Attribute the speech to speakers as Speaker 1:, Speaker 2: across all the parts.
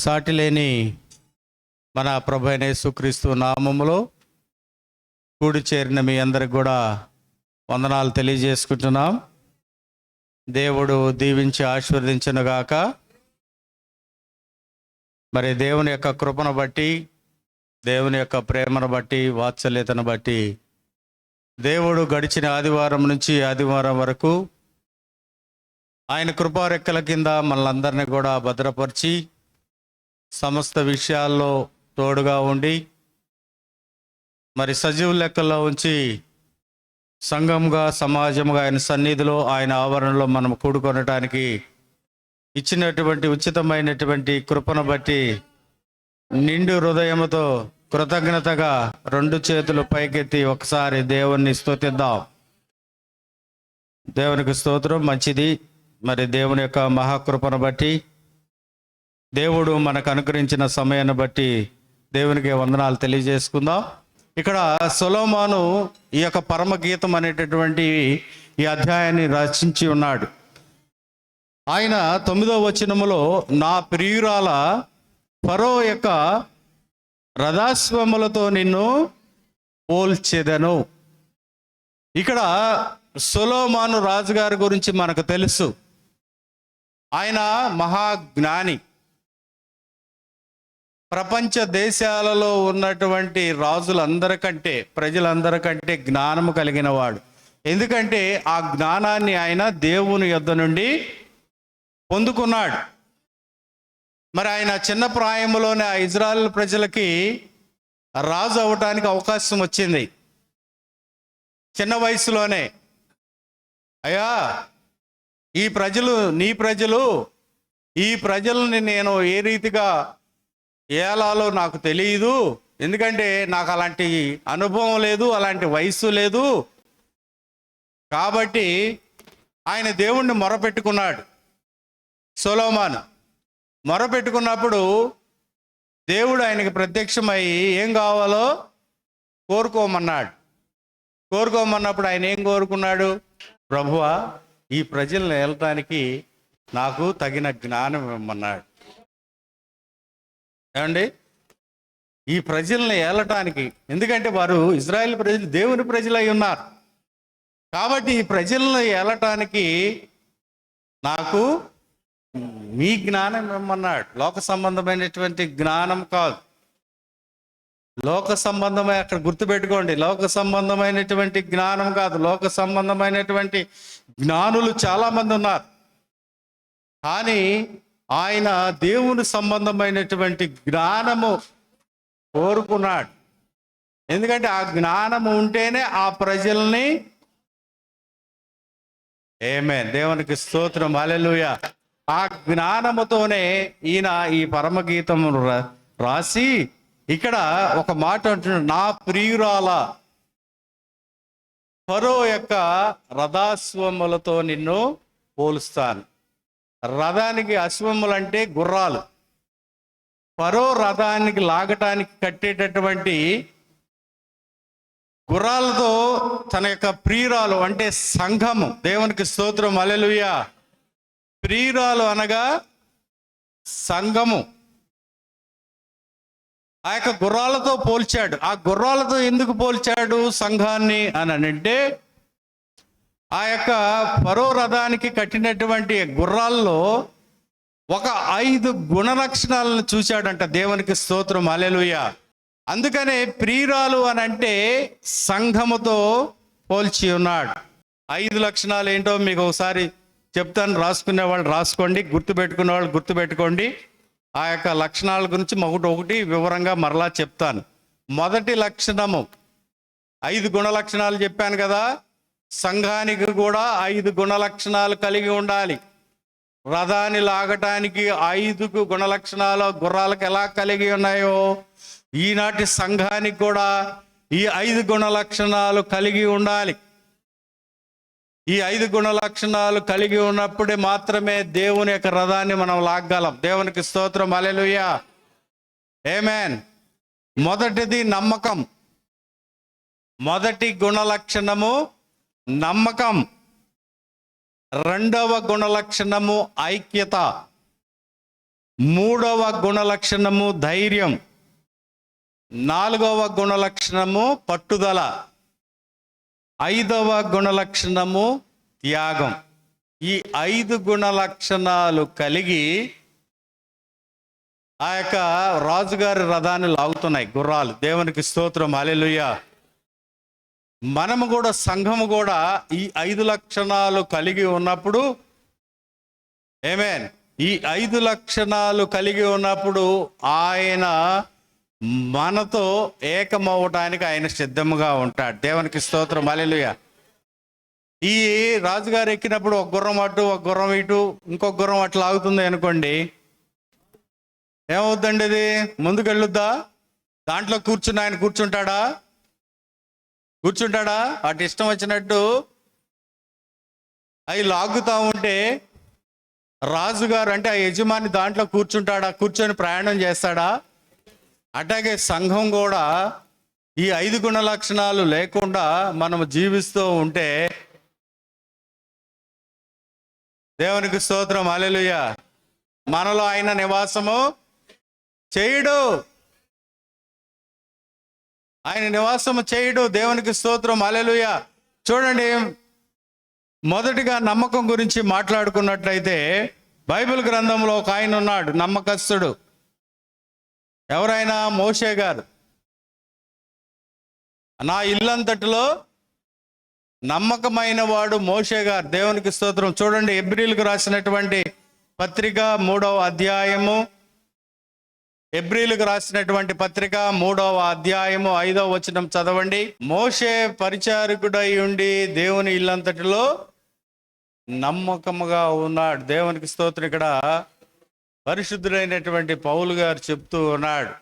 Speaker 1: సాటిలేని మన ప్రభు అయిన యేసుక్రీస్తు నామములో కూడి చేరిన మీ అందరికి కూడా వందనాలు తెలియజేసుకుంటున్నాం. దేవుడు దీవించి ఆశీర్వదించునుగాక. మరి దేవుని యొక్క కృపను బట్టి, దేవుని యొక్క ప్రేమను బట్టి, వాత్సల్యతను బట్టి దేవుడు గడిచిన ఆదివారం నుంచి ఆదివారం వరకు ఆయన కృపారెక్కల కింద మనలందరినీ కూడా భద్రపరిచి సమస్త విషయాల్లో తోడుగా ఉండి మరి సజీవ లెక్కల్లో ఉంచి సంఘంగా సమాజంగా ఆయన సన్నిధిలో ఆయన ఆవరణలో మనం కూడుకొనటానికి ఇచ్చినటువంటి ఉచితమైనటువంటి కృపను బట్టి నిండు హృదయముతో కృతజ్ఞతగా రెండు చేతులు పైకెత్తి ఒకసారి దేవుణ్ణి స్తుతిద్దాం. దేవునికి స్తోత్రం. మంచిది. మరి దేవుని యొక్క మహాకృపను బట్టి, దేవుడు మనకు అనుగ్రహించిన సమయాన్ని బట్టి దేవునికి వందనాలు తెలియజేసుకుందాం. ఇక్కడ సొలొమోను ఈ యొక్క పరమగీతం అనేటటువంటి ఈ అధ్యాయాన్ని రచించి ఉన్నాడు. ఆయన 9వ వచనములో నా ప్రియురాల ఫరో యొక్క రథాశ్వములతో నిన్ను పోల్చెదను. ఇక్కడ సొలొమోను రాజుగారి గురించి మనకు తెలుసు. ఆయన మహాజ్ఞాని. ప్రపంచ దేశాలలో ఉన్నటువంటి రాజులందరికంటే, ప్రజలందరికంటే జ్ఞానము కలిగిన వాడు. ఎందుకంటే ఆ జ్ఞానాన్ని ఆయన దేవుని యొద్ద నుండి పొందుకున్నాడు. మరి ఆయన చిన్న ప్రాయములోనే ఆ ఇజ్రాయెల్ ప్రజలకి రాజు అవ్వటానికి అవకాశం వచ్చింది. చిన్న వయసులోనే, అయ్యా ఈ ప్రజలు నీ ప్రజలు, ఈ ప్రజల్ని నేను ఏ రీతిగా ఏలాలో నాకు తెలియదు, ఎందుకంటే నాకు అలాంటి అనుభవం లేదు, అలాంటి వయస్సు లేదు. కాబట్టి ఆయన దేవుణ్ణి మొరపెట్టుకున్నాడు. సొలొమోను మొరపెట్టుకున్నప్పుడు దేవుడు ఆయనకి ప్రత్యక్షమై ఏం కావాలో కోరుకోమన్నాడు. కోరుకోమన్నప్పుడు ఆయన ఏం కోరుకున్నాడు? ప్రభువా, ఈ ప్రజల్ని ఏలటానికి నాకు తగిన జ్ఞానం ఇవ్వమన్నాడు. ఏమండి, ఈ ప్రజల్ని ఏలటానికి, ఎందుకంటే వారు ఇజ్రాయెల్ ప్రజలు దేవుని ప్రజలై ఉన్నారు. కాబట్టి ఈ ప్రజలను ఏలటానికి నాకు మీ జ్ఞానం ఇవ్వమన్నాడు. లోక సంబంధమైనటువంటి జ్ఞానం కాదు. లోక సంబంధమై, అక్కడ గుర్తుపెట్టుకోండి, లోక సంబంధమైనటువంటి జ్ఞానం కాదు. లోక సంబంధమైనటువంటి జ్ఞానులు చాలామంది ఉన్నారు. కానీ ఆయన దేవుని సంబంధమైనటువంటి జ్ఞానము కోరుకున్నాడు. ఎందుకంటే ఆ జ్ఞానము ఉంటేనే ఆ ప్రజల్ని, ఆమేన్, దేవునికి స్తోత్రం, హల్లెలూయా, ఆ జ్ఞానముతోనే ఈయన ఈ పరమగీతము రాసి ఇక్కడ ఒక మాట అంటున్నాడు, నా ప్రియురాల ఫరో యొక్క రథాశ్వములతో నిన్ను పోలుస్తాను. రథానికి అశ్వములు అంటే గుర్రాలు. ఫరో రథానికి లాగటానికి కట్టేటటువంటి గుర్రాలతో తన యొక్క ప్రియురాలు అంటే సంఘము, దేవునికి స్తోత్రం, హల్లెలూయా, ప్రియురాలు అనగా సంఘము, ఆ యొక్క గుర్రాలతో పోల్చాడు. ఆ గుర్రాలతో ఎందుకు పోల్చాడు సంఘాన్ని అని అంటే, ఆ యొక్క ఫరో రథానికి కట్టినటువంటి గుర్రాల్లో ఒక 5 గుణలక్షణాలను చూశాడంట. దేవునికి స్తోత్రం, హల్లెలూయా. అందుకనే ప్రియురాలు అని అంటే సంఘముతో పోల్చి ఉన్నాడు. 5 లక్షణాలు ఏంటో మీకు ఒకసారి చెప్తాను. రాసుకునే వాళ్ళు రాసుకోండి, గుర్తుపెట్టుకునే వాళ్ళు గుర్తుపెట్టుకోండి. ఆ యొక్క లక్షణాల గురించి ఒకటి వివరంగా మరలా చెప్తాను. మొదటి లక్షణము, 5 గుణ లక్షణాలు చెప్పాను కదా. సంఘానికి కూడా 5 గుణ లక్షణాలు కలిగి ఉండాలి. రథాన్ని లాగటానికి 5 గుణ లక్షణాలు గుర్రాలకు ఎలా కలిగి ఉన్నాయో, ఈనాటి సంఘానికి కూడా ఈ 5 గుణ లక్షణాలు కలిగి ఉండాలి. ఈ 5 గుణ లక్షణాలు కలిగి ఉన్నప్పుడే మాత్రమే దేవుని యొక్క రథాన్ని మనం లాగగలం. దేవునికి స్తోత్రం, హల్లెలూయా, ఆమేన్. మొదటిది నమ్మకం. మొదటి గుణ లక్షణము నమ్మకం. రెండవ గుణ లక్షణము ఐక్యత. మూడవ గుణలక్షణము ధైర్యం, నాలుగవ గుణలక్షణము పట్టుదల, ఐదవ గుణలక్షణము త్యాగం. ఈ 5 గుణలక్షణాలు కలిగి ఆ యొక్క రాజుగారి రథాన్ని లాగుతున్నాయి గుర్రాలు. దేవునికి స్తోత్రం, హల్లెలూయా. మనము కూడా, సంఘము కూడా ఈ 5 లక్షణాలు కలిగి ఉన్నప్పుడు, ఆమేన్, ఈ 5 లక్షణాలు కలిగి ఉన్నప్పుడు ఆయన మనతో ఏకమవటానికి ఆయన సిద్ధముగా ఉంటాడు. దేవునికి స్తోత్రం, హల్లెలూయా. ఈ రాజుగారు ఎక్కినప్పుడు ఒక గుర్రం అటు, ఒక గుర్రం ఇటు, ఇంకొక గుర్రం అట్లా ఆగుతుంది అనుకోండి, ఏమవుతుందండి? ఇది ముందుకు వెళ్ళొద్దా? దాంట్లో కూర్చుని ఆయన కూర్చుంటాడా? అటు ఇష్టం వచ్చినట్టు అవి లాగుతా ఉంటే రాజుగారు అంటే ఆ యజమాని దాంట్లో కూర్చుంటాడా? కూర్చొని ప్రయాణం చేస్తాడా? అట్లాగే సంఘం కూడా ఈ 5 గుణ లక్షణాలు లేకుండా మనం జీవిస్తూ ఉంటే, దేవునికి స్తోత్రం, హల్లెలూయా, మనలో ఆయన నివాసము చేయడు. ఆయన నివాసము చేయడు. దేవునికి స్తోత్రం, హల్లెలూయా. చూడండి, మొదటిగా నమ్మకం గురించి మాట్లాడుకున్నట్లయితే బైబిల్ గ్రంథంలో ఒక ఆయన ఉన్నాడు, నమ్మకస్తుడు. ఎవరైనా? మోషే గారు. నా ఇల్లంతటిలో నమ్మకమైన వాడు మోషే గారు. దేవునికి స్తోత్రం. చూడండి, హెబ్రీయులకు రాసినటువంటి పత్రిక 3వ అధ్యాయము, హెబ్రీయులకు రాసినటువంటి పత్రిక 3వ అధ్యాయము 5వ వచనం చదవండి. మోషే పరిచారకుడై ఉండి దేవుని ఇల్లంతటిలో నమ్మకముగా ఉన్నాడు. దేవునికి స్తోత్రం. ఇక్కడ పరిశుద్ధుడైనటువంటి పౌలు గారు చెప్తూ ఉన్నాడు,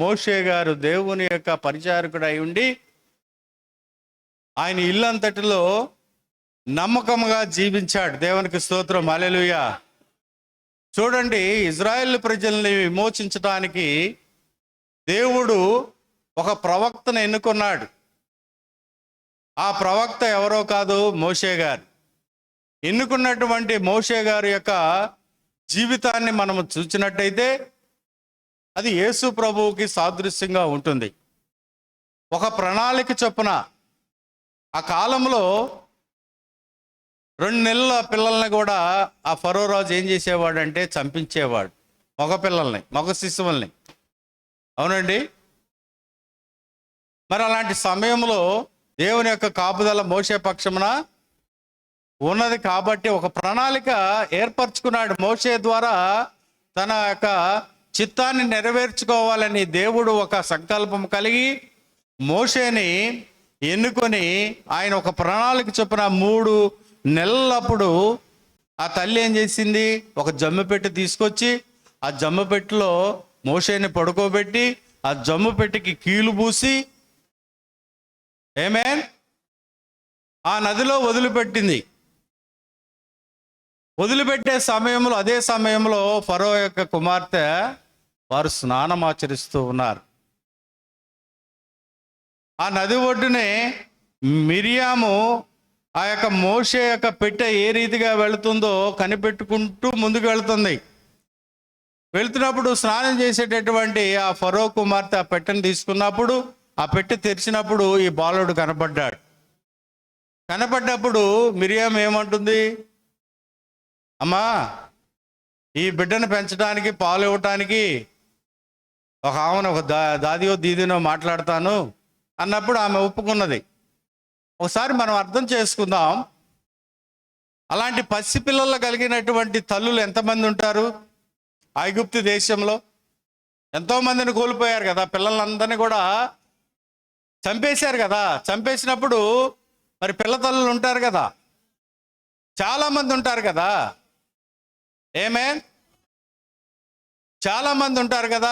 Speaker 1: మోషే గారు దేవుని యొక్క పరిచారకుడై ఉండి ఆయన ఇల్లంతటిలో నమ్మకముగా జీవించాడు. దేవునికి స్తోత్రం, హల్లెలూయా. చూడండి, ఇజ్రాయేల్ ప్రజల్ని విమోచించడానికి దేవుడు ఒక ప్రవక్తను ఎన్నుకున్నాడు. ఆ ప్రవక్త ఎవరో కాదు, మోషే గారు. ఎన్నుకున్నటువంటి మోషే గారి యొక్క జీవితాన్ని మనము చూసినట్టయితే అది యేసు ప్రభువుకి సాదృశ్యంగా ఉంటుంది. ఒక ప్రణాళిక చొప్పున ఆ కాలంలో 2 నెలల పిల్లల్ని కూడా ఆ ఫరో రాజు ఏం చేసేవాడు అంటే చంపించేవాడు, మగ పిల్లల్ని, మగ శిశువుల్ని. అవునండి. మరి అలాంటి సమయంలో దేవుని యొక్క కాపుదల మోషే పక్షమున ఉన్నది కాబట్టి ఒక ప్రణాళిక ఏర్పరచుకున్నాడు. మోషే ద్వారా తన యొక్క చిత్తాన్ని నెరవేర్చుకోవాలని దేవుడు ఒక సంకల్పం కలిగి మోషేని ఎన్నుకొని ఆయన ఒక ప్రణాళిక చొప్పున 3 నెలలప్పుడు ఆ తల్లి ఏం చేసింది? ఒక జమ్ము పెట్టి తీసుకొచ్చి ఆ జమ్ము పెట్టిలో మోషేని పడుకోబెట్టి ఆ జమ్ము పెట్టికి కీలు పూసి, ఆమేన్, ఆ నదిలో వదిలిపెట్టింది. వదిలిపెట్టే సమయంలో, అదే సమయంలో ఫరో యొక్క కుమార్తె వారు స్నానం ఆచరిస్తూ ఉన్నారు. ఆ నది ఒడ్డునే మిరియాము ఆ యొక్క మోషే యొక్క పెట్టె ఏ రీతిగా వెళుతుందో కనిపెట్టుకుంటూ ముందుకు వెళుతుంది. వెళుతున్నప్పుడు స్నానం చేసేటటువంటి ఆ ఫరో కుమార్తె ఆ పెట్టెను తీసుకున్నప్పుడు, ఆ పెట్టె తెరిచినప్పుడు ఈ బాలుడు కనపడ్డాడు. కనపడ్డప్పుడు మిరియాం ఏమంటుంది? అమ్మా, ఈ బిడ్డను పెంచడానికి, పాలు ఇవ్వటానికి ఒక ఆమెను, ఒక దాదియో దీదినో మాట్లాడతాను అన్నప్పుడు ఆమె ఒప్పుకున్నది. ఒకసారి మనం అర్థం చేసుకుందాం, అలాంటి పసిపిల్లలు కలిగినటువంటి తల్లులు ఎంతమంది ఉంటారు? ఐగుప్తు దేశంలో ఎంతోమందిని కోల్పోయారు కదా, పిల్లలందరినీ కూడా చంపేశారు కదా. చంపేసినప్పుడు మరి పిల్ల తల్లులు ఉంటారు కదా, చాలామంది ఉంటారు కదా, చాలామంది ఉంటారు కదా.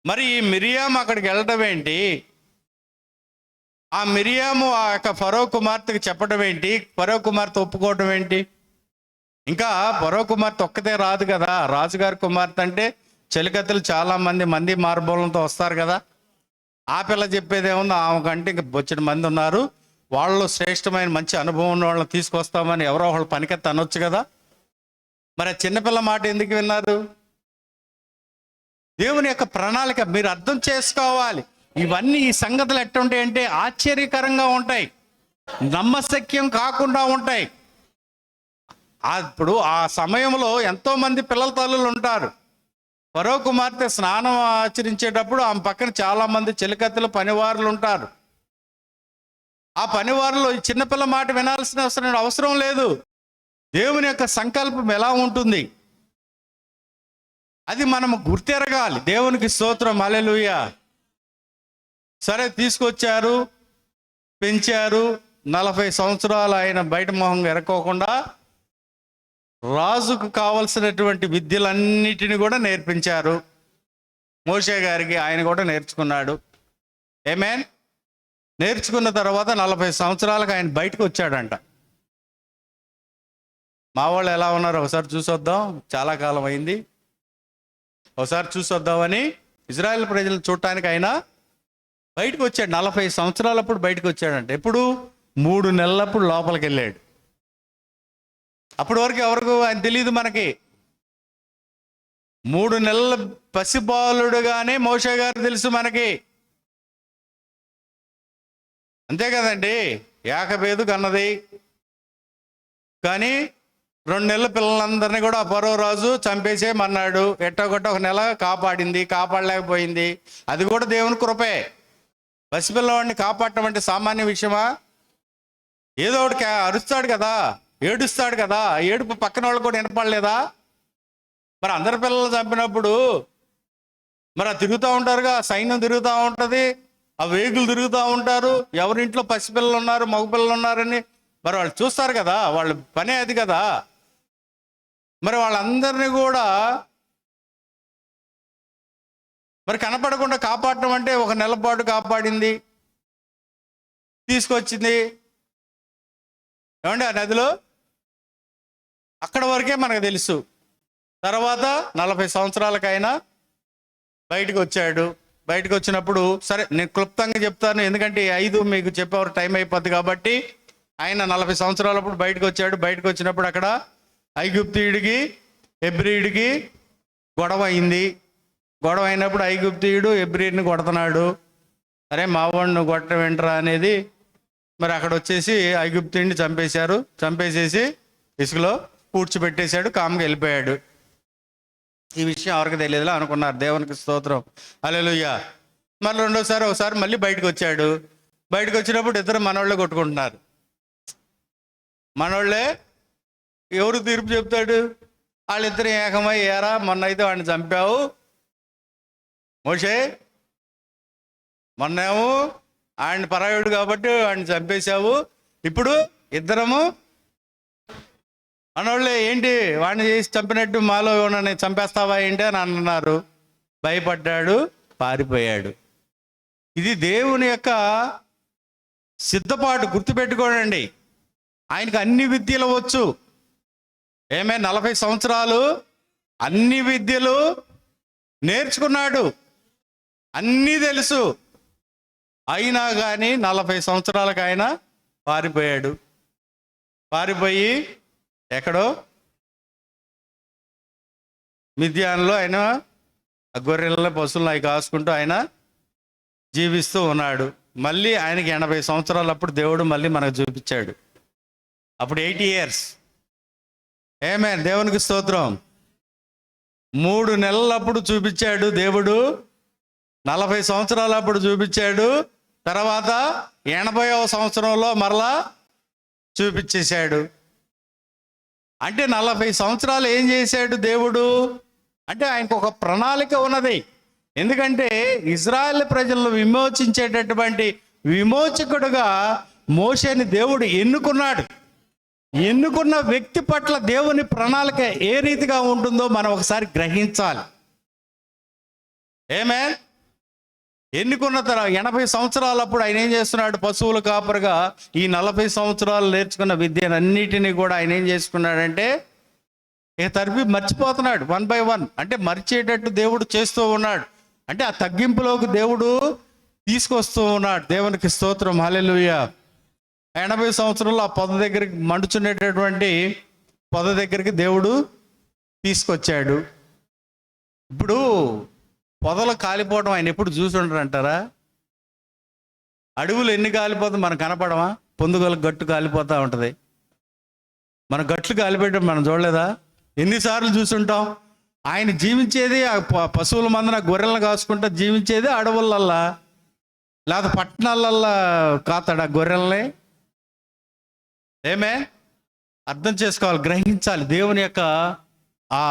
Speaker 1: మరి ఈ మిరియాము అక్కడికి వెళ్ళడం ఏంటి? ఆ మిరియాము ఆ యొక్క ఫరో కుమార్తెకి చెప్పడం ఏంటి? ఫరో కుమార్తె ఒప్పుకోవడం ఏంటి? ఇంకా ఫరో కుమార్తె ఒక్కతే రాదు కదా, రాజుగారి కుమార్తె అంటే చెలికత్తెలు చాలామంది మంది మార్బోలంతో వస్తారు కదా. ఆ పిల్ల చెప్పేదేముంది, ఆమె కంటే ఇంక బొచ్చడి మంది ఉన్నారు, వాళ్ళు శ్రేష్టమైన మంచి అనుభవం ఉన్న వాళ్ళని తీసుకొస్తామని ఎవరో వాళ్ళు పనికెత్తి అనొచ్చు కదా. మరి ఆ చిన్నపిల్ల మాట ఎందుకు విన్నారు? దేవుని యొక్క ప్రణాళిక మీరు అర్థం చేసుకోవాలి. ఇవన్నీ ఈ సంగతులు ఎట్టుంటాయంటే ఆశ్చర్యకరంగా ఉంటాయి, నమ్మశక్యం కాకుండా ఉంటాయి. ఇప్పుడు ఆ సమయంలో ఎంతో మంది పిల్లల తల్లులు ఉంటారు. ఫరో కుమార్తె స్నానం ఆచరించేటప్పుడు ఆమె పక్కన చాలా మంది చెలికత్తెలు పనివారులు ఉంటారు. ఆ పనివారులు ఈ చిన్నపిల్ల మాట వినాల్సిన అవసరం లేదు. దేవుని యొక్క సంకల్పం ఎలా ఉంటుంది అది మనం గుర్తెరగాలి. దేవునికి స్తోత్రం, హల్లెలూయా. సరే, తీసుకొచ్చారు, పెంచారు. 40 సంవత్సరాలు ఆయన బయట మొహం ఎరకోకుండా రాజుకు కావలసినటువంటి విద్యలన్నిటిని కూడా నేర్పించారు. మోషే గారికి ఆయన కూడా నేర్చుకున్నాడు. ఆమేన్. నేర్చుకున్న తర్వాత 40 సంవత్సరాలకు ఆయన బయటకు వచ్చాడంట. మా వాళ్ళు ఎలా ఉన్నారు ఒకసారి చూసొద్దాం, చాలా కాలం అయింది, ఒకసారి చూసొద్దామని ఇజ్రాయెల్ ప్రజలను చూడటానికి ఆయన బయటకు వచ్చాడు. 40 సంవత్సరాలప్పుడు బయటకు వచ్చాడంట. ఎప్పుడు? 3 నెలలప్పుడు లోపలికి వెళ్ళాడు. అప్పటి వరకు ఎవరికి ఆయన తెలియదు మనకి. 3 నెలల పసిబాలుడుగానే మోషే గారు తెలుసు మనకి, అంతే కదండి. యాకబేదు కన్నది, కానీ 2 నెలల పిల్లలందరినీ కూడా ఫరో రాజు చంపేసేయమన్నాడు. ఎట్టగొట్ట 1 నెల కాపాడింది, కాపాడలేకపోయింది. అది కూడా దేవుని కృపే. పసిపిల్లవాడిని కాపాడటం అంటే సామాన్య విషయమా? ఏదో ఒకటి అరుస్తాడు కదా, ఏడుస్తాడు కదా, ఏడుపు పక్కన వాళ్ళు కూడా వినపడలేదా? మరి అందరి పిల్లలు చంపినప్పుడు మరి తిరుగుతూ ఉంటారుగా, సైన్యం తిరుగుతూ ఉంటుంది, ఆ వేగులు తిరుగుతూ ఉంటారు, ఎవరింట్లో పసిపిల్లలు ఉన్నారు, మగపిల్లలు ఉన్నారని మరి వాళ్ళు చూస్తారు కదా, వాళ్ళ పనే అది కదా. మరి వాళ్ళందరినీ కూడా మరి కనపడకుండా కాపాడటం అంటే 1 నెల పాటు కాపాడింది, తీసుకొచ్చింది. ఏమండి ఆ నదిలో అక్కడ వరకే మనకు తెలుసు. తర్వాత 40 సంవత్సరాలకైనా బయటకు వచ్చాడు. బయటకు వచ్చినప్పుడు సరే నేను క్లుప్తంగా చెప్తాను, ఎందుకంటే 5 మీకు చెప్పేవారు టైం అయిపోద్ది కాబట్టి. ఆయన 40 సంవత్సరాలప్పుడు బయటకు వచ్చాడు. బయటకు వచ్చినప్పుడు అక్కడ ఐగుప్తీయుడికి హెబ్రీయుడికి గొడవ అయింది. గొడవ అయినప్పుడు ఐగుప్తీయుడు హెబ్రీయుడిని కొడుతున్నాడు. అరే మావాడిని కొట్టడం ఏంట్రా అనేది మరి అక్కడ వచ్చేసి ఐగుప్తీయుడిని చంపేశారు. చంపేసేసి ఇసుకలో పూడ్చిపెట్టేశాడు, కామ్గా వెళ్ళిపోయాడు. ఈ విషయం ఎవరికి తెలియదులా అనుకున్నారు. దేవునికి స్తోత్రం, హల్లెలూయా. మళ్ళీ ఒకసారి మళ్ళీ బయటకు వచ్చాడు. బయటకు వచ్చినప్పుడు ఇద్దరు మనోళ్ళే కొట్టుకుంటున్నారు. మనోళ్ళే. ఎవరు తీర్పు చెప్తాడు? వాళ్ళిద్దరు ఏకమై, ఏరా మొన్న అయితే వాడిని చంపావు మోషే, మొన్నేమో ఆయన పరాయుడు కాబట్టి వాడిని చంపేశావు, ఇప్పుడు ఇద్దరము మనోళ్ళే, ఏంటి వాడిని చేసి చంపినట్టు మాలో ఏమన్నా చంపేస్తావా ఏంటి అని అన్నారు. భయపడ్డాడు, పారిపోయాడు. ఇది దేవుని యొక్క సిద్ధపాటు, గుర్తుపెట్టుకోనండి. ఆయనకు అన్ని విద్యలు వచ్చు. 40 సంవత్సరాలు అన్ని విద్యలు నేర్చుకున్నాడు, అన్నీ తెలుసు. అయినా కానీ 40 సంవత్సరాలకు ఆయన పారిపోయాడు. పారిపోయి ఎక్కడో మిద్యాన్లో ఆయన గొర్రెల పశువులను అవి కాసుకుంటూ ఆయన జీవిస్తూ ఉన్నాడు. మళ్ళీ ఆయనకి 80 సంవత్సరాలు అప్పుడు దేవుడు మళ్ళీ మనకు చూపించాడు. అప్పుడు 80 years. ఆమేన్. దేవునికి స్తోత్రం. 3 నెలలప్పుడు చూపించాడు దేవుడు, 40 సంవత్సరాలప్పుడు చూపించాడు, తర్వాత 80వ సంవత్సరంలో మరలా చూపించేశాడు. అంటే 40 సంవత్సరాలు ఏం చేశాడు దేవుడు అంటే ఆయనకు ఒక ప్రణాళిక ఉన్నది. ఎందుకంటే ఇజ్రాయెల్ ప్రజలను విమోచించేటటువంటి విమోచకుడుగా మోషేని దేవుడు ఎన్నుకున్నాడు. ఎన్నుకున్న వ్యక్తి పట్ల దేవుని ప్రణాళిక ఏ రీతిగా ఉంటుందో మనం ఒకసారి గ్రహించాలి. ఆమేన్. ఎన్నుకున్న తర్వాత 80 సంవత్సరాలప్పుడు ఆయన ఏం చేస్తున్నాడు? పశువుల కాపరిగా ఈ 40 సంవత్సరాలు నేర్చుకున్న విద్యనన్నిటినీ కూడా ఆయన ఏం చేసుకున్నాడంటే ఇక తరిపి మర్చిపోతున్నాడు. 1 by 1 అంటే మర్చేటట్టు దేవుడు చేస్తూ ఉన్నాడు. అంటే ఆ తగ్గింపులోకి దేవుడు తీసుకొస్తూ ఉన్నాడు. దేవునికి స్తోత్రం, హల్లెలూయా. 80 సంవత్సరంలో ఆ పొద దగ్గరికి మండుచునేటటువంటి పొద దగ్గరికి దేవుడు తీసుకొచ్చాడు. ఇప్పుడు పొదలు కాలిపోవడం ఆయన ఎప్పుడు చూసి ఉండరు అంటారా? అడవులు ఎన్ని కాలిపోతుంది మనకు కనపడమా? పొందుగల గట్టు కాలిపోతూ ఉంటుంది. మన గట్లు కాలిపోయడం మనం చూడలేదా? ఎన్నిసార్లు చూసుంటాం. ఆయన జీవించేది ఆ పశువుల మందన గొర్రెలను కాసుకుంటా జీవించేది అడవులల్లా, లేదా పట్టణాలల్లా కాతాడు ఆ గొర్రెల్ని. ఏమే అర్థం చేసుకోవాలి, గ్రహించాలి దేవుని యొక్క ఆ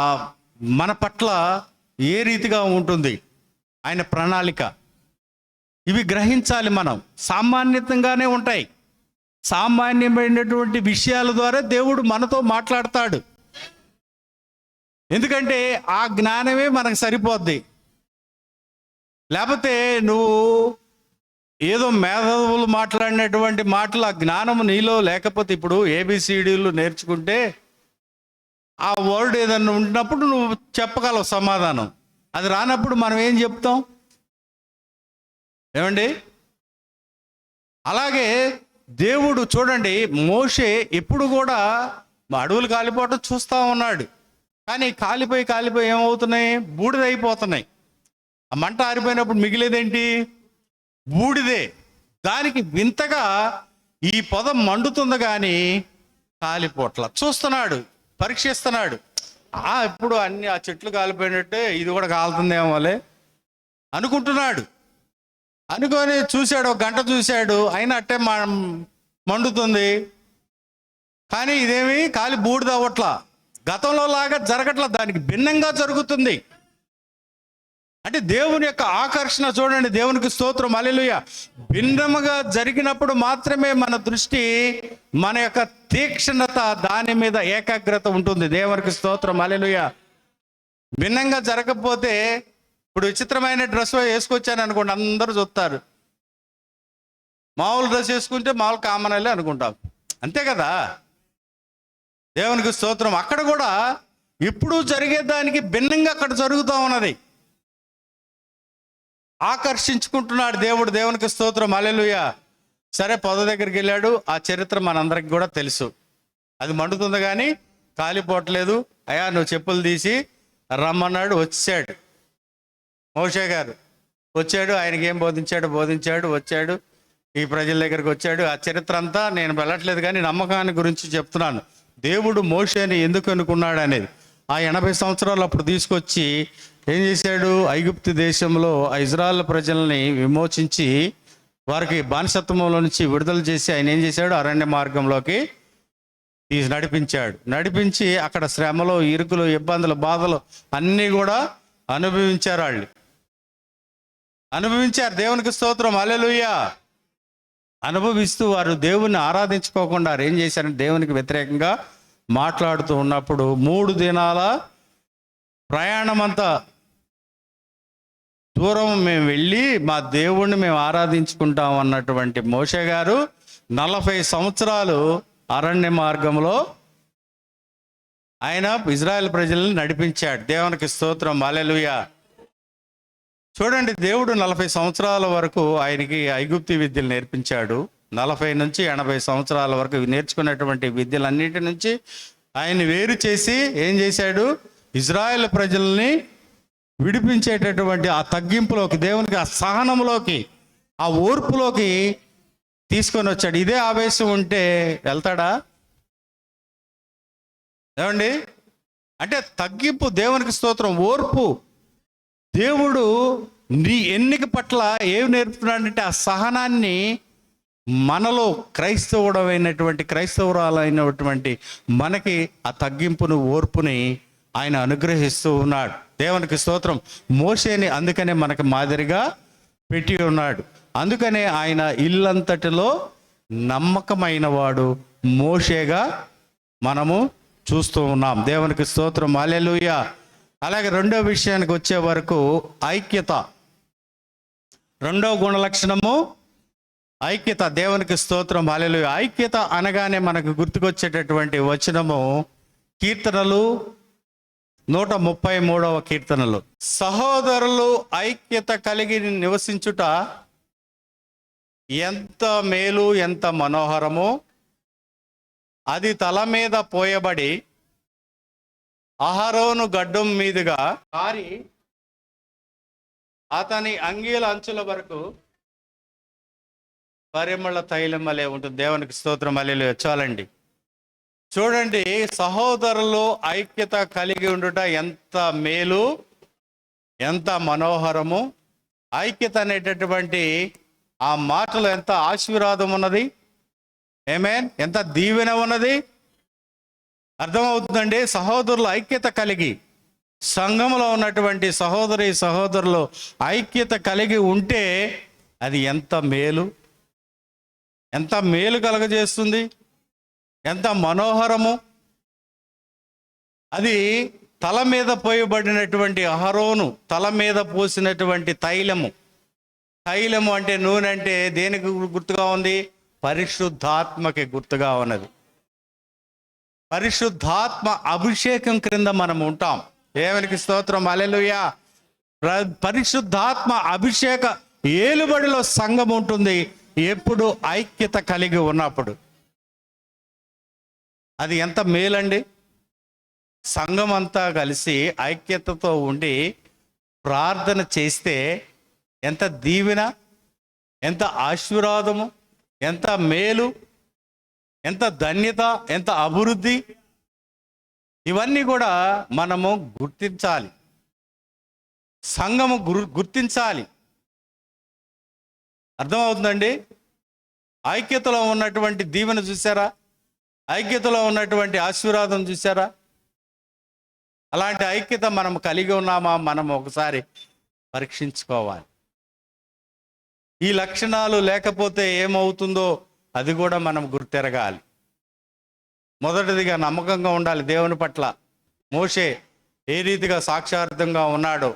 Speaker 1: మన పట్ల ఏ రీతిగా ఉంటుంది ఆయన ప్రణాళిక. ఇవి గ్రహించాలి మనం. సామాన్యంగానే ఉంటాయి, సామాన్యమైనటువంటి విషయాల ద్వారా దేవుడు మనతో మాట్లాడతాడు. ఎందుకంటే ఆ జ్ఞానమే మనకు సరిపోద్ది. లేకపోతే నువ్వు ఏదో మేధావులు మాట్లాడినటువంటి మాటలు, ఆ జ్ఞానము నీలో లేకపోతే, ఇప్పుడు ఏబిసిడీలు నేర్చుకుంటే ఆ వర్డ్ ఏదన్నా ఉన్నప్పుడు నువ్వు చెప్పగలవు సమాధానం. అది రానప్పుడు మనం ఏం చెప్తాం? ఏమండి? అలాగే దేవుడు చూడండి, మోషే ఎప్పుడు కూడా అడవులు కాలిపోవటం చూస్తూ ఉన్నాడు. కానీ కాలిపోయి ఏమవుతున్నాయి? బూడిదైపోతున్నాయి. ఆ మంట ఆరిపోయినప్పుడు మిగిలేదేంటి? బూడిదే. దానికి వింతగా ఈ పొద మండుతుంది కానీ కాలిపోట్ల. చూస్తున్నాడు, పరీక్షిస్తున్నాడు. ఇప్పుడు అన్ని ఆ చెట్లు కాలిపోయినట్టే ఇది కూడా కాలుతుందేమోలే అనుకుంటున్నాడు. అనుకొని చూశాడు, ఒక గంట చూశాడు, అయినా అట్టే మండుతుంది. కానీ ఇదేమి కాలి బూడిదవ్వట్లా, గతంలో లాగా జరగట్లా, దానికి భిన్నంగా జరుగుతుంది. అంటే దేవుని యొక్క ఆకర్షణ చూడండి. దేవునికి స్తోత్రం, హల్లెలూయా. భిన్నముగా జరిగినప్పుడు మాత్రమే మన దృష్టి, మన యొక్క తీక్షణత దాని మీద ఏకాగ్రత ఉంటుంది. దేవునికి స్తోత్రం, హల్లెలూయా. భిన్నంగా జరగకపోతే, ఇప్పుడు విచిత్రమైన డ్రెస్ వేసుకొచ్చాను అనుకోండి, అందరూ చూస్తారు. మామూలు డ్రెస్ వేసుకుంటే మామూలు కామనలే అనుకుంటాం, అంతే కదా. దేవునికి స్తోత్రం. అక్కడ కూడా ఇప్పుడు జరిగేదానికి భిన్నంగా అక్కడ జరుగుతూ ఉన్నది. ఆకర్షించుకుంటున్నాడు దేవుడు. దేవునికి స్తోత్రం, హల్లెలూయా. సరే, పొద దగ్గరికి వెళ్ళాడు. ఆ చరిత్ర మనందరికి కూడా తెలుసు. అది మండుతుంది కానీ కాలిపోవట్లేదు. అయ్యా నువ్వు చెప్పులు తీసి రమ్మన్నాడు. వచ్చాడు మోషే గారు, వచ్చాడు. ఆయనకి ఏం బోధించాడు. వచ్చాడు, ఈ ప్రజల దగ్గరికి వచ్చాడు. ఆ చరిత్ర అంతా నేను వెళ్ళట్లేదు కానీ నమ్మకాన్ని గురించి చెప్తున్నాను. దేవుడు మోషేని ఎందుకు అనుకున్నాడు అనేది. ఆ 80 సంవత్సరాలు అప్పుడు తీసుకొచ్చి ఏం చేశాడు? ఐగుప్తు దేశంలో ఇజ్రాయెల్ ప్రజల్ని విమోచించి వారికి బానిసత్వంలో నుంచి విడుదల చేసి ఆయన ఏం చేశాడు? అరణ్య మార్గంలోకి నడిపించి అక్కడ శ్రమలు, ఇరుకులు, ఇబ్బందులు, బాధలు అన్నీ కూడా అనుభవించారు. దేవునికి స్తోత్రం, హల్లెలూయా. అనుభవిస్తూ వారు దేవుణ్ణి ఆరాధించుకోకుండా ఏం చేశారంటే దేవునికి వ్యతిరేకంగా మాట్లాడుతూ ఉన్నప్పుడు 3 దినాల ప్రయాణమంతా దూరం మేము వెళ్ళి మా దేవుణ్ణి మేము ఆరాధించుకుంటాం అన్నటువంటి మోషే గారు 40 సంవత్సరాలు అరణ్య మార్గంలో ఆయన ఇజ్రాయెల్ ప్రజలను నడిపించాడు. దేవునికి స్తోత్రం, హల్లెలూయా. చూడండి, దేవుడు 40 సంవత్సరాల వరకు ఆయనకి ఐగుప్తు విద్యలు నేర్పించాడు. 40 నుంచి 80 సంవత్సరాల వరకు నేర్చుకున్నటువంటి విద్యలన్నిటి నుంచి ఆయన వేరు చేసి ఏం చేశాడు? ఇజ్రాయెల్ ప్రజల్ని విడిపించేటటువంటి ఆ తగ్గింపులోకి, దేవునికి ఆ సహనంలోకి, ఆ ఓర్పులోకి తీసుకొని వచ్చాడు. ఇదే ఆవేశం ఉంటే వెళ్తాడా? ఏమండి? అంటే తగ్గింపు, దేవునికి స్తోత్రం, ఓర్పు. దేవుడు నీ ఎన్నిక పట్ల ఏమి నేర్పుతున్నాడంటే ఆ సహనాన్ని మనలో క్రైస్తవురాలైనటువంటి మనకి ఆ తగ్గింపును, ఓర్పుని ఆయన అనుగ్రహిస్తూ ఉన్నాడు. దేవునికి స్తోత్రం. మోషేని అందుకనే మనకు మాదిరిగా పెట్టి ఉన్నాడు. అందుకనే ఆయన ఇల్లంతటిలో నమ్మకమైన వాడు మోషేగా మనము చూస్తూ ఉన్నాం. దేవునికి స్తోత్రం, హల్లెలూయా. అలాగే రెండో విషయానికి వచ్చే వరకు ఐక్యత, రెండో గుణలక్షణము ఐక్యత. దేవునికి స్తోత్రం, హల్లెలూయా. ఐక్యత అనగానే మనకు గుర్తుకొచ్చేటటువంటి వచనము కీర్తనలు 133వ కీర్తనలు. సహోదరులు ఐక్యత కలిగి నివసించుట ఎంత మేలు, ఎంత మనోహరము. అది తల మీద పోయబడి అహరోను గడ్డం మీదుగా కారి అతని అంగీల అంచుల వరకు పరిమళ తైలం వలె ఉంటుంది. దేవునికి స్తోత్రం. హల్లెలూయా. చాలండి. చూడండి, సహోదరులు ఐక్యత కలిగి ఉండుట ఎంత మేలు, ఎంత మనోహరము. ఐక్యత అనేటటువంటి ఆ మాటలో ఎంత ఆశీర్వాదం ఉన్నది. ఆమేన్. ఎంత దీవెన ఉన్నది అర్థమవుతుందండి. సహోదరులు ఐక్యత కలిగి, సంఘంలో ఉన్నటువంటి సహోదరులు ఐక్యత కలిగి ఉంటే అది ఎంత మేలు, ఎంత మేలు కలగజేస్తుంది, ఎంత మనోహరము. అది తల మీద పోయబడినటువంటి అహరోను తల మీద పోసినటువంటి తైలము. తైలము అంటే నూనె అంటే దేనికి గుర్తుగా ఉంది? పరిశుద్ధాత్మకి గుర్తుగా ఉన్నది. పరిశుద్ధాత్మ అభిషేకం క్రింద మనం ఉంటాం. దేవునికి స్తోత్రం. హల్లెలూయా. పరిశుద్ధాత్మ అభిషేక ఏలుబడిలో సంఘం ఉంటుంది ఎప్పుడు ఐక్యత కలిగి ఉన్నప్పుడు. అది ఎంత మేలండి. సంఘం అంతా కలిసి ఐక్యతతో ఉండి ప్రార్థన చేస్తే ఎంత దీవెన, ఎంత ఆశీర్వాదము, ఎంత మేలు, ఎంత ధన్యత, ఎంత అభివృద్ధి. ఇవన్నీ కూడా మనము గుర్తించాలి. సంఘము గుర్తించాలి. అర్థమవుతుందండి. ఐక్యతలో ఉన్నటువంటి దీవెన చూసారా? ఐక్యతలో ఉన్నటువంటి ఆశీర్వాదం చూసారా? అలాంటి ఐక్యత మనం కలిగి ఉన్నామా? మనం ఒకసారి పరీక్షించుకోవాలి. ఈ లక్షణాలు లేకపోతే ఏమవుతుందో అది కూడా మనం గుర్తెరగాలి. మొదటిదిగా నమ్మకంగా ఉండాలి దేవుని పట్ల. మోషే ఏ రీతిగా సాక్షార్థంగా ఉన్నాడో,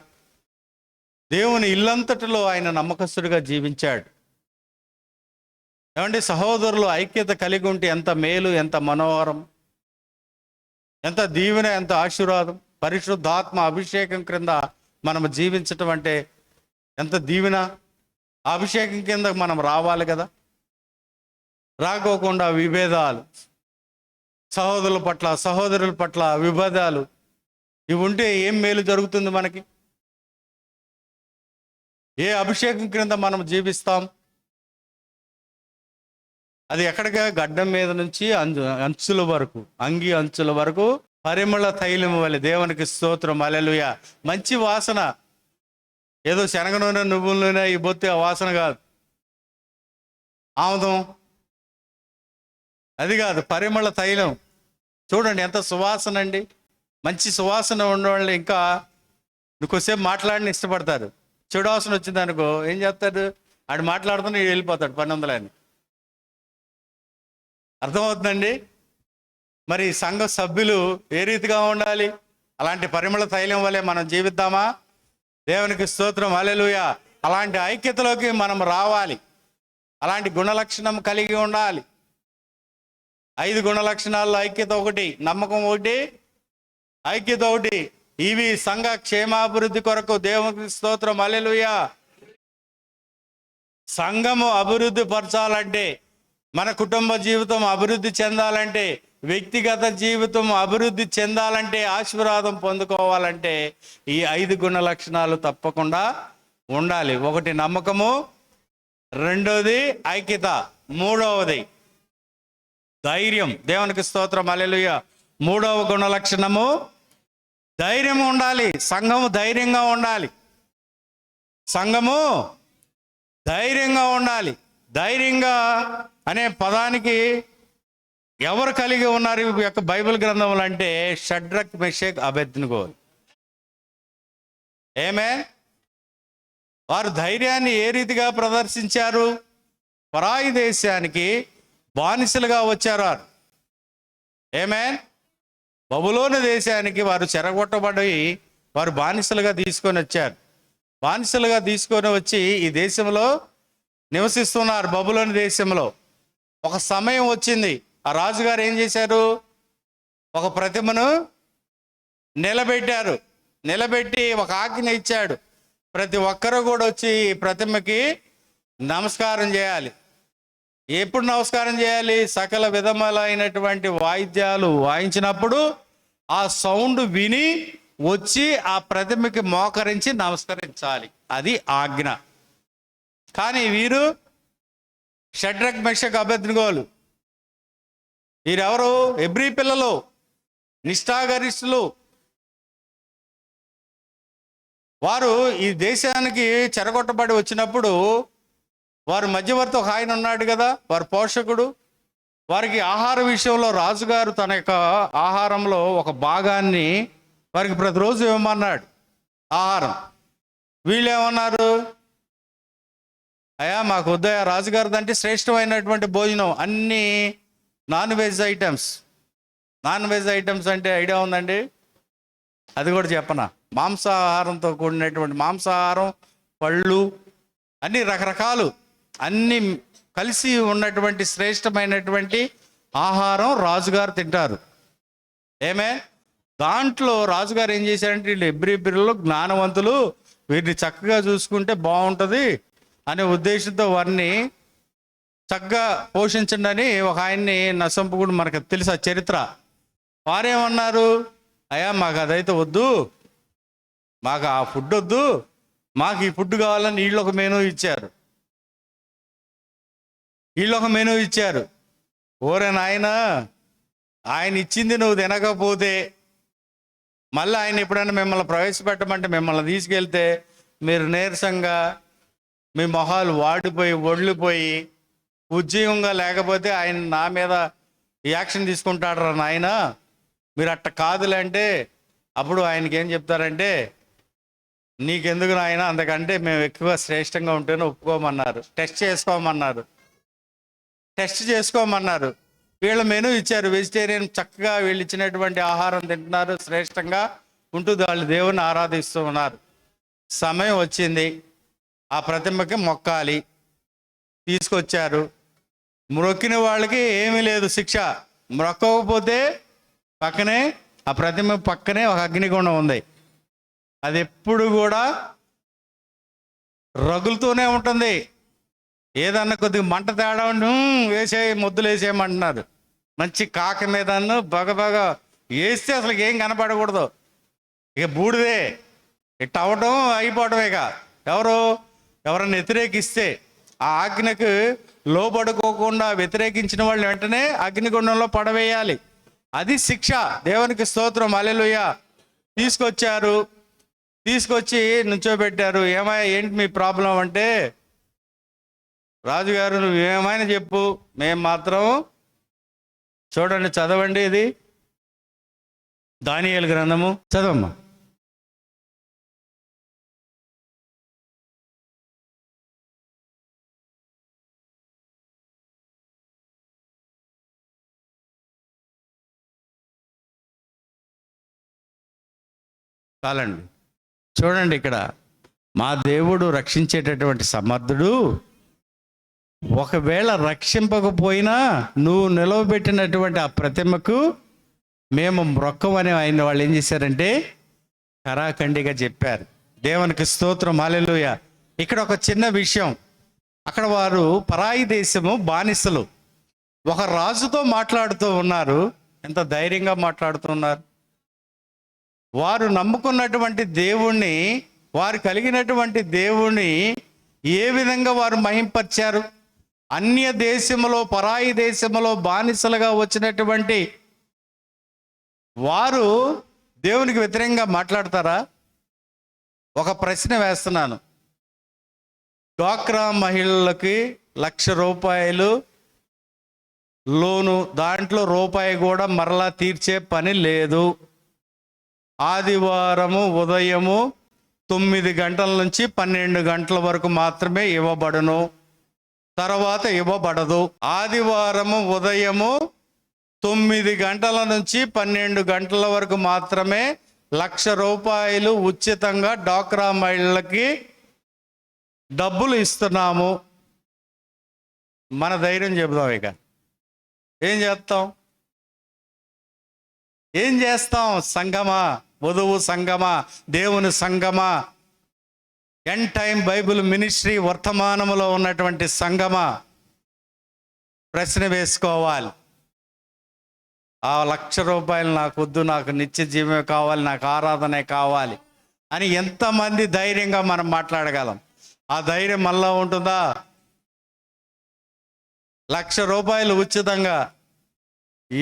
Speaker 1: దేవుని ఇల్లంతటిలో ఆయన నమ్మకస్తుడిగా జీవించాడు. ఏమంటే సహోదరులు ఐక్యత కలిగి ఉంటే ఎంత మేలు, ఎంత మనోహరం, ఎంత దీవెన, ఎంత ఆశీర్వాదం. పరిశుద్ధాత్మ అభిషేకం క్రింద మనం జీవించటం అంటే ఎంత దీవెన. అభిషేకం కింద మనం రావాలి కదా. రాకోకుండా విభేదాలు, సహోదరుల పట్ల విభేదాలు, ఇవి ఉంటే ఏం మేలు జరుగుతుంది మనకి? ఏ అభిషేకం క్రింద మనం జీవిస్తాం? అది ఎక్కడిగా? గడ్డం మీద నుంచి అంచుల వరకు, అంగి అంచుల వరకు పరిమళ తైలం వలె. దేవునికి స్తోత్రం. హల్లెలూయా. మంచి వాసన. ఏదో శనగ నూనె, నువ్వుల నూనె ఈ బొత్తి ఆ వాసన కాదు. ఆముదం అది కాదు, పరిమళ తైలం. చూడండి ఎంత సువాసన అండి. మంచి సువాసన ఉన్నవాళ్ళు ఇంకా కొద్దిసేపు మాట్లాడిని ఇష్టపడతారు. చెడు వాసన వచ్చింది అనుకో ఏం చేస్తాడు? ఆడు మాట్లాడుతున్నా వెళ్ళిపోతాడు పని ఉందని. అర్థమవుతుందండి. మరి సంఘ సభ్యులు ఏ రీతిగా ఉండాలి? అలాంటి పరిమళ తైలం వల్లే మనం జీవిద్దామా? దేవునికి స్తోత్రం. హల్లెలూయా. అలాంటి ఐక్యతలోకి మనం రావాలి. అలాంటి గుణలక్షణం కలిగి ఉండాలి. 5 గుణలక్షణాల్లో ఐక్యత ఒకటి, నమ్మకం ఒకటి, ఐక్యత ఒకటి. ఇవి సంఘ క్షేమాభివృద్ధి కొరకు. దేవునికి స్తోత్రం. హల్లెలూయా. సంఘము అభివృద్ధి పరచాలంటే, మన కుటుంబ జీవితం అభివృద్ధి చెందాలంటే, వ్యక్తిగత జీవితం అభివృద్ధి చెందాలంటే, ఆశీర్వాదం పొందుకోవాలంటే ఈ 5 గుణ లక్షణాలు తప్పకుండా ఉండాలి. ఒకటి నమ్మకము, రెండోది ఐక్యత, మూడవది ధైర్యం. దేవునికి స్తోత్రం. హల్లెలూయా. మూడవ గుణ లక్షణము ధైర్యం ఉండాలి. సంఘము ధైర్యంగా ఉండాలి. సంఘము ధైర్యంగా ఉండాలి. ధైర్యంగా అనే పదానికి ఎవరు కలిగి ఉన్నారు ఈ యొక్క బైబిల్ గ్రంథంలో అంటే షడ్రక్, మెషక్, అబేద్నెగో. ఆమేన్. వారు ధైర్యాన్ని ఏ రీతిగా ప్రదర్శించారు? పరాయి దేశానికి బానిసలుగా వచ్చారు వారు. ఆమేన్. బబులోను దేశానికి వారు చెరగొట్టబడి వారు బానిసలుగా తీసుకొని వచ్చారు. బానిసలుగా తీసుకొని వచ్చి ఈ దేశంలో నివసిస్తున్నారు. బబులోను దేశంలో ఒక సమయం వచ్చింది. ఆ రాజుగారు ఏం చేశారు? ఒక ప్రతిమను నిలబెట్టారు. నిలబెట్టి ఒక ఆజ్ఞ ఇచ్చాడు. ప్రతి ఒక్కరూ కూడా వచ్చి ఈ ప్రతిమకి నమస్కారం చేయాలి. ఎప్పుడు నమస్కారం చేయాలి? సకల విధములైనటువంటి వాయిద్యాలు వాయించినప్పుడు ఆ సౌండ్ విని వచ్చి ఆ ప్రతిమకి మోకరించి నమస్కరించాలి. అది ఆజ్ఞ. కానీ వీరు షడ్రక్ మెషక్ అబేద్నెగోలు, వీరెవరు? హెబ్రీ పిల్లలు, నిష్ఠాగరిష్ఠులు. వారు ఈ దేశానికి చెరగొట్టబడి వచ్చినప్పుడు వారి మధ్యవర్తి ఒక ఆయన ఉన్నాడు కదా, వారి పోషకుడు. వారికి ఆహార విషయంలో రాజుగారు తన యొక్క ఆహారంలో ఒక భాగాన్ని వారికి ప్రతిరోజు ఇవ్వమన్నాడు ఆహారం. వీళ్ళేమన్నారు? అయ్యా మాకు వద్దయా, రాజుగారిది అంటే శ్రేష్టమైనటువంటి భోజనం, అన్నీ non veg items. Non veg items అంటే ఐడియా ఉందండి? అది కూడా చెప్పనా? మాంసాహారంతో కూడినటువంటి మాంసాహారం, పళ్ళు, అన్ని రకరకాలు, అన్నీ కలిసి ఉన్నటువంటి శ్రేష్టమైనటువంటి ఆహారం రాజుగారు తింటారు. ఏమే దాంట్లో రాజుగారు ఏం చేశారంటే, వీళ్ళు హెబ్రీ పిల్లలు జ్ఞానవంతులు, వీరిని చక్కగా చూసుకుంటే బాగుంటుంది అనే ఉద్దేశంతో వారిని చక్కగా పోషించండి అని ఒక ఆయన్ని నసంపుకుడు, మనకు తెలుసు ఆ చరిత్ర. వారేమన్నారు? అయ్యా మాకు అదైతే వద్దు, మాకు ఆ ఫుడ్ వద్దు, మాకు ఈ ఫుడ్ కావాలని వీళ్ళొక మెనూ ఇచ్చారు. వీళ్ళొక మెనూ ఇచ్చారు. ఓరే నాయన, ఆయన ఇచ్చింది నువ్వు తినకపోతే మళ్ళీ ఆయన ఎప్పుడైనా మిమ్మల్ని ప్రవేశపెట్టమంటే మిమ్మల్ని తీసుకెళ్తే మీరు నీరసంగా మీ మొహాలు వాడిపోయి ఒళ్ళిపోయి ఉద్యోగంగా లేకపోతే ఆయన నా మీద యాక్షన్ తీసుకుంటాడు రా నాయన, మీరు అట్ట కాదులంటే అప్పుడు ఆయనకి ఏం చెప్తారంటే, నీకెందుకు నాయన, అంతకంటే మేము ఎక్కువ శ్రేష్టంగా ఉంటేనే ఒప్పుకోమన్నారు. టెస్ట్ చేసుకోమన్నారు. వీళ్ళ మెనూ ఇచ్చారు, వెజిటేరియన్. చక్కగా వీళ్ళు ఇచ్చినటువంటి ఆహారం తింటున్నారు, శ్రేష్టంగా ఉంటుంది, వాళ్ళు దేవుని ఆరాధిస్తూ ఉన్నారు. సమయం వచ్చింది, ఆ ప్రతిమకి మొక్కాలి. తీసుకొచ్చారు. మొక్కిన వాళ్ళకి ఏమీ లేదు శిక్ష. మొక్కకపోతే పక్కనే ఆ ప్రతిమ పక్కనే ఒక అగ్నిగుండం ఉంది. అది ఎప్పుడు కూడా రగులుతూనే ఉంటుంది. ఏదన్నా కొద్దిగా మంట తేడా మొద్దులు వేసేయమంటున్నారు. మంచి కాక మీద బాగా వేస్తే అసలు ఏం కనపడకూడదు, ఇక బూడిదే. ఇట్ట అవడం అయిపోవటమే. ఇక ఎవరన్నా వ్యతిరేకిస్తే ఆ ఆజ్ఞకు లోబడుకోకుండా వ్యతిరేకించిన వాళ్ళు వెంటనే అగ్నిగుండంలో పడవేయాలి. అది శిక్ష. దేవునికి స్తోత్రం, హల్లెలూయా. తీసుకొచ్చి నుంచోబెట్టారు. ఏంటి మీ ప్రాబ్లం అంటే, రాజుగారు నువ్వు ఏమైనా చెప్పు, మేము మాత్రం చూడండి, చదవండి, ఇది దానియేలు గ్రంథము, చదవమ్మా. చాలండి, చూడండి ఇక్కడ, మా దేవుడు రక్షించేటటువంటి సమర్థుడు. ఒకవేళ రక్షింపకపోయినా నువ్వు నిలవబెట్టినటువంటి ఆ ప్రతిమకు మేము మ్రొక్కమని ఆయన వాళ్ళు ఏం చేశారంటే కరాఖండిగా చెప్పారు. దేవునికి స్తోత్రం, హల్లెలూయా. ఇక్కడ ఒక చిన్న విషయం, అక్కడ వారు పరాయి దేశము బానిసలు ఒక రాజుతో మాట్లాడుతూ ఉన్నారు. ఎంత ధైర్యంగా మాట్లాడుతున్నారు. వారు నమ్ముకున్నటువంటి దేవుణ్ణి, వారు కలిగినటువంటి దేవుణ్ణి ఏ విధంగా వారు మహింపరిచారు. అన్య దేశములో, పరాయి దేశములో బానిసలుగా వచ్చినటువంటి వారు దేవునికి వ్యతిరేకంగా మాట్లాడతారా? ఒక ప్రశ్న వేస్తున్నాను. డ్వాక్రా మహిళలకి 1,00,000 రూపాయలు లోను, దాంట్లో రూపాయి కూడా మరలా తీర్చే పని లేదు. ఆదివారము ఉదయము 9 గంటల నుంచి 12 గంటల వరకు మాత్రమే ఇవ్వబడును, తర్వాత ఇవ్వబడదు. ఆదివారము ఉదయము 9 గంటల నుంచి 12 గంటల వరకు మాత్రమే 1,00,000 రూపాయలు ఉచితంగా డ్వాక్రా మహిళలకి డబ్బులు ఇస్తున్నాము. మన ధైర్యం చెబుదాం. ఇక ఏం చేస్తాం? సంఘమా, వధువు సంఘమా, దేవుని సంఘమా, ఎండ్ టైం బైబిల్ మినిస్ట్రీ వర్తమానములో ఉన్నటువంటి సంఘమా? ప్రశ్న వేసుకోవాలి. ఆ 1,00,000 రూపాయలు నాకు వద్దు, నాకు నిత్య జీవమే కావాలి, నాకు ఆరాధనే కావాలి అని ఎంతమంది ధైర్యంగా మనం మాట్లాడగలం? ఆ ధైర్యం మళ్ళా ఉంటుందా? 1,00,000 రూపాయలు ఉచితంగా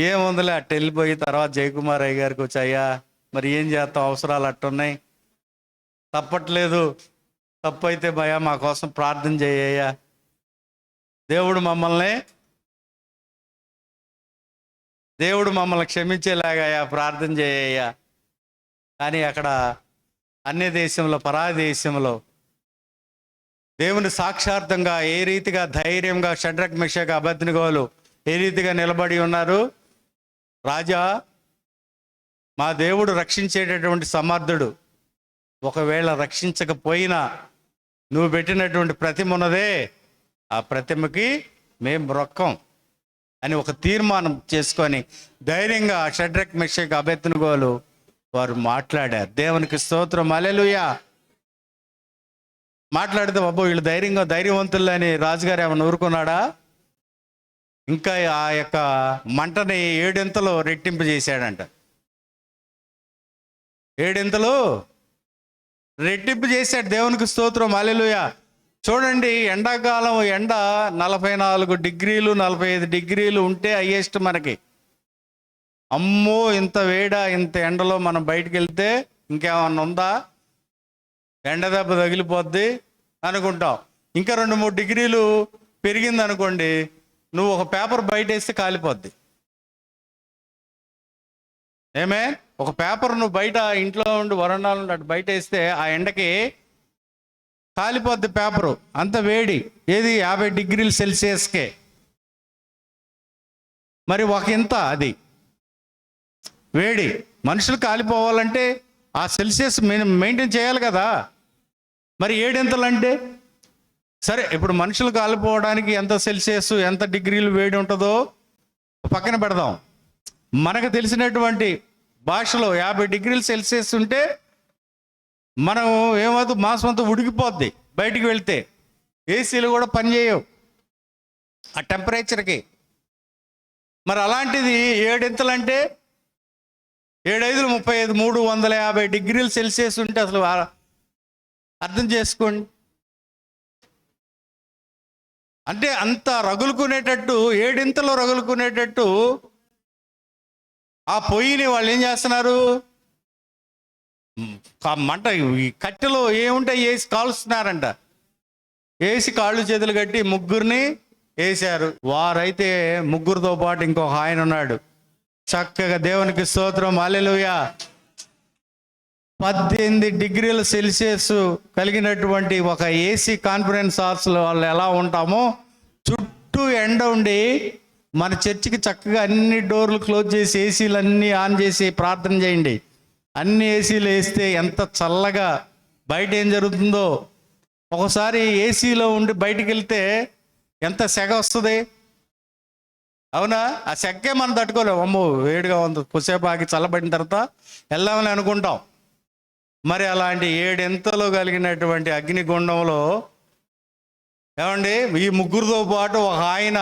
Speaker 1: ఏముందిలే, అట్ట వెళ్ళిపోయి తర్వాత జయకుమార్ అయ్య గారికి వచ్చి, అయ్యా మరి ఏం చేస్తాం, అవసరాలు అట్టున్నాయి, తప్పట్లేదు, తప్పు అయితే భయ్యా మా కోసం ప్రార్థన చేయ్యా, దేవుడు మమ్మల్ని క్షమించేలాగా ప్రార్థన చేయ్యా. కానీ అక్కడ అన్య దేశంలో, పరాయి దేశంలో దేవుని సాక్షార్థంగా ఏ రీతిగా ధైర్యంగా షడ్రక్ మెషక్ అబేద్నెగోలు ఏ రీతిగా నిలబడి ఉన్నారు? రాజా, మా దేవుడు రక్షించేటటువంటి సమర్థుడు, ఒకవేళ రక్షించకపోయినా నువ్వు పెట్టినటువంటి ప్రతిమ ఉన్నదే, ఆ ప్రతిమకి మేము మొక్కం అని ఒక తీర్మానం చేసుకొని ధైర్యంగా షడ్రక్ మెషక్ అబేద్నెగోలు వారు మాట్లాడారు. దేవునికి స్తోత్రం, హల్లెలూయా. మాట్లాడితే బాబు వీళ్ళు ధైర్యవంతులు అని రాజుగారు ఏమైనా ఊరుకున్నాడా? ఇంకా ఆ యొక్క మంటని 7 రెట్టింపు చేశాడంట. 7 రెట్టింపు చేశాడు. దేవునికి స్తోత్రం, హల్లెలూయా. చూడండి, ఎండాకాలం ఎండ 44 డిగ్రీలు 45 డిగ్రీలు ఉంటే హైయెస్ట్ మనకి. అమ్మో ఇంత వేడా, ఇంత ఎండలో మనం బయటికి వెళ్తే ఇంకేమన్నా ఉందా, ఎండ దెబ్బ తగిలిపోద్ది అనుకుంటాం. ఇంకా 2-3 డిగ్రీలు పెరిగింది అనుకోండి, నువ్వు ఒక పేపర్ బయట వేస్తే కాలిపోద్ది. ఏమే, ఒక పేపర్ నువ్వు బయట ఇంట్లో ఉండి వరండాల నుండి అటు బయట వేస్తే ఆ ఎండకి కాలిపోద్ది పేపరు, అంత వేడి. ఏది 50 డిగ్రీలు సెల్సియస్కే. మరి ఒక ఇంత అది వేడి, మనుషులు కాలిపోవాలంటే ఆ సెల్సియస్ మెయింటైన్ చేయాలి కదా. మరి 7 అంటే సరే, ఇప్పుడు మనుషులు కాలిపోవడానికి ఎంత సెల్సియస్, ఎంత డిగ్రీలు వేడి ఉంటుందో పక్కన పెడదాం. మనకు తెలిసినటువంటి భాషలో 50 డిగ్రీలు సెల్సియస్ ఉంటే మనం ఏమవుతుంది, మాసం అంతా ఉడికిపోద్ది బయటికి వెళ్తే. ఏసీలు కూడా పనిచేయవు ఆ టెంపరేచర్కి. మరి అలాంటిది 7 అంటే 7×5 35, 350 డిగ్రీలు సెల్సియస్ ఉంటే అసలు అర్థం చేసుకోండి. అంటే అంత రగులుకునేటట్టు, 7 రగులుకునేటట్టు ఆ పొయ్యిని వాళ్ళు ఏం చేస్తున్నారు, మంట ఈ కట్టెలో ఏముంటాయి వేసి కాలుస్తున్నారంట. వేసి కాళ్ళు చేతులు కట్టి 3 వేశారు. వారైతే 3తో పాటు ఇంకొక ఆయన ఉన్నాడు. చక్కగా దేవునికి స్తోత్రం, హల్లెలూయా. 18 డిగ్రీల సెల్సియస్ కలిగినటువంటి ఒక ఏసీ కాన్ఫరెన్స్ హాల్స్లో వాళ్ళు ఎలా ఉంటామో, చుట్టూ ఎండ ఉండి మన చర్చికి చక్కగా అన్ని డోర్లు క్లోజ్ చేసి ఏసీలు అన్నీ ఆన్ చేసి ప్రార్థన చేయండి. అన్ని ఏసీలు వేస్తే ఎంత చల్లగా బయట ఏం జరుగుతుందో. ఒకసారి ఏసీలో ఉండి బయటికి వెళ్తే ఎంత సెగ వస్తుంది, అవునా? ఆ సెగ్గే మనం తట్టుకోలేము. అమ్మో వేడిగా ఉంది, కొద్దిసేపు ఆగి చల్లబడిన తర్వాత వెళ్దామని అనుకుంటాం. మరి అలాంటి 7 కలిగినటువంటి అగ్నిగుండంలో ఏమండి, ఈ 3తో పాటు ఒక ఆయన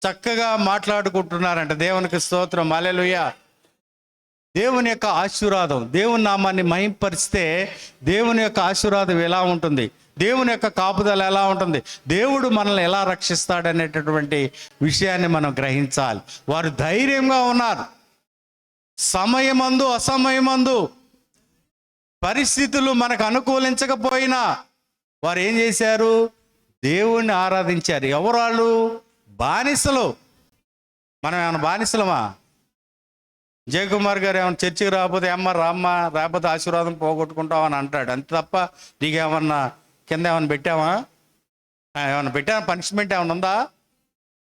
Speaker 1: చక్కగా మాట్లాడుకుంటున్నారంట. దేవునికి స్తోత్రం, హల్లెలూయా. దేవుని యొక్క ఆశీర్వాదం, దేవుని నామాన్ని మహింపరిస్తే దేవుని యొక్క ఆశీర్వాదం ఎలా ఉంటుంది, దేవుని యొక్క కాపుదల ఎలా ఉంటుంది, దేవుడు మనల్ని ఎలా రక్షిస్తాడనేటటువంటి విషయాన్ని మనం గ్రహించాలి. వారు ధైర్యంగా ఉన్నారు. సమయమందు అసమయమందు పరిస్థితులు మనకు అనుకూలించకపోయినా వారు ఏం చేశారు, దేవుణ్ణి ఆరాధించారు. ఎవరు వాళ్ళు? బానిసలు. మనం ఏమైనా బానిసలమా? జయకుమార్ గారు ఏమైనా చర్చికి రాకపోతే రామ్మా, రాకపోతే ఆశీర్వాదం పోగొట్టుకుంటాం అని అంటాడు. అంతే తప్ప నీకేమన్నా కింద ఏమైనా పెట్టామా? ఏమైనా పెట్టామా? పనిష్మెంట్ ఏమైనా ఉందా?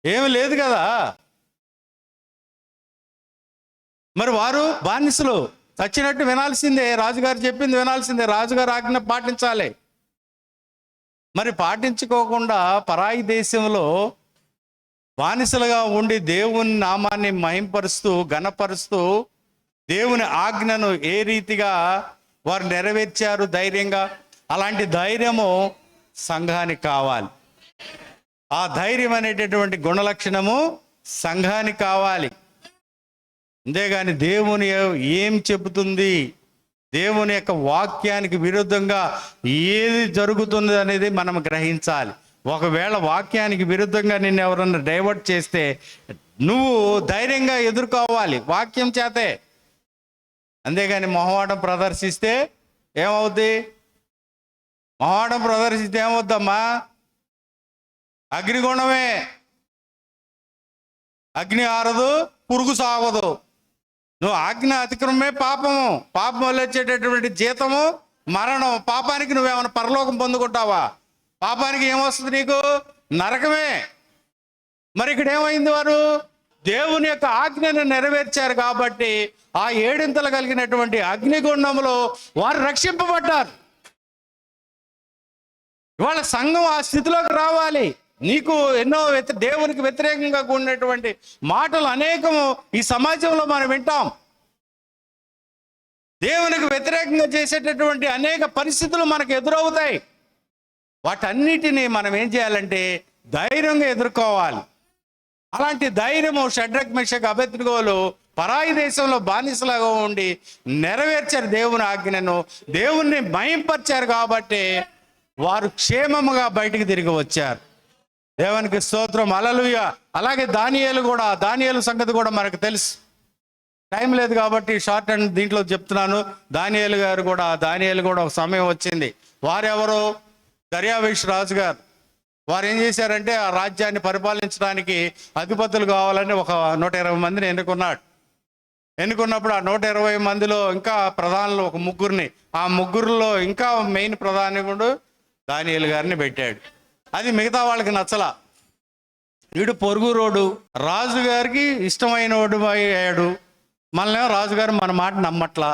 Speaker 1: ఏమి లేదు కదా. మరి వారు బానిసలు, చచ్చినట్టు వినాల్సిందే, రాజుగారు చెప్పింది వినాల్సిందే, రాజుగారు ఆజ్ఞ పాటించాలి. మరి పాటించుకోకుండా పరాయి దేశంలో బానిసలుగా ఉండి దేవుని నామాన్ని మహింపరుస్తూ ఘనపరుస్తూ దేవుని ఆజ్ఞను ఏ రీతిగా వారు నెరవేర్చారు ధైర్యంగా, అలాంటి ధైర్యము సంఘానికి కావాలి. ఆ ధైర్యం అనేటటువంటి గుణలక్షణము సంఘానికి కావాలి. అంతేగాని దేవుని ఏం చెబుతుంది, దేవుని యొక్క వాక్యానికి విరుద్ధంగా ఏది జరుగుతుంది అనేది మనం గ్రహించాలి. ఒకవేళ వాక్యానికి విరుద్ధంగా నిన్ను ఎవరన్నా డైవర్ట్ చేస్తే నువ్వు ధైర్యంగా ఎదుర్కోవాలి వాక్యం చేతే. అంతేగాని మొహమాటం ప్రదర్శిస్తే ఏమవుద్ది? మొహమాటం ప్రదర్శిస్తే ఏమవుద్దమ్మా? అగ్నిగుణమే. అగ్ని ఆరదు, పురుగు సాగదు. నువ్వు ఆజ్ఞ అతిక్రమమే పాపము. పాపం వల్ల వచ్చేటటువంటి జీతము మరణం. పాపానికి నువ్వేమైనా పరలోకం పొందుకుంటావా? పాపానికి ఏమొస్తుంది? నీకు నరకమే. మరి ఇక్కడ ఏమైంది? వారు దేవుని యొక్క ఆజ్ఞను నెరవేర్చారు కాబట్టి ఆ ఏడింతలు కలిగినటువంటి అగ్నిగుండంలో వారు రక్షింపబడ్డారు. ఇవాళ సంఘం ఆ స్థితిలోకి రావాలి. నీకు ఎన్నో దేవునికి వ్యతిరేకంగా కూడినటువంటి మాటలు అనేకము ఈ సమాజంలో మనం వింటాం. దేవునికి వ్యతిరేకంగా చేసేటటువంటి అనేక పరిస్థితులు మనకు ఎదురవుతాయి. వాటన్నిటినీ మనం ఏం చేయాలంటే ధైర్యంగా ఎదుర్కోవాలి. అలాంటి ధైర్యము షడ్రక్ మెషక్ అబేద్నెగోలు పరాయి దేశంలో బానిసలాగా ఉండి నెరవేర్చారు దేవుని ఆజ్ఞను. దేవుణ్ణి మహింపరిచారు కాబట్టి వారు క్షేమముగా బయటికి తిరిగి వచ్చారు. దేవునికి స్తోత్రం, హల్లెలూయా. అలాగే దానియేలు సంగతి కూడా మనకు తెలుసు. టైం లేదు కాబట్టి షార్ట్ అండ్ దీంట్లో చెప్తున్నాను. దానియేలు కూడా ఒక సమయం వచ్చింది. వారెవరు? దర్యావేష్ రాజు గారు. వారు ఏం చేశారంటే ఆ రాజ్యాన్ని పరిపాలించడానికి అధిపతులు కావాలని ఒక 120 మందిని ఎన్నుకున్నప్పుడు ఆ 120 మందిలో ఇంకా ప్రధానులు ఒక ముగ్గురిని, ఆ ముగ్గురులో ఇంకా మెయిన్ ప్రధానికుడు దానియేలు గారిని పెట్టాడు. అది మిగతా వాళ్ళకి నచ్చలా. వీడు పొరుగురోడు, రాజుగారికి ఇష్టమైన వాడు అయ్యాడు. మనల్ని రాజుగారు మన మాట నమ్మట్లా.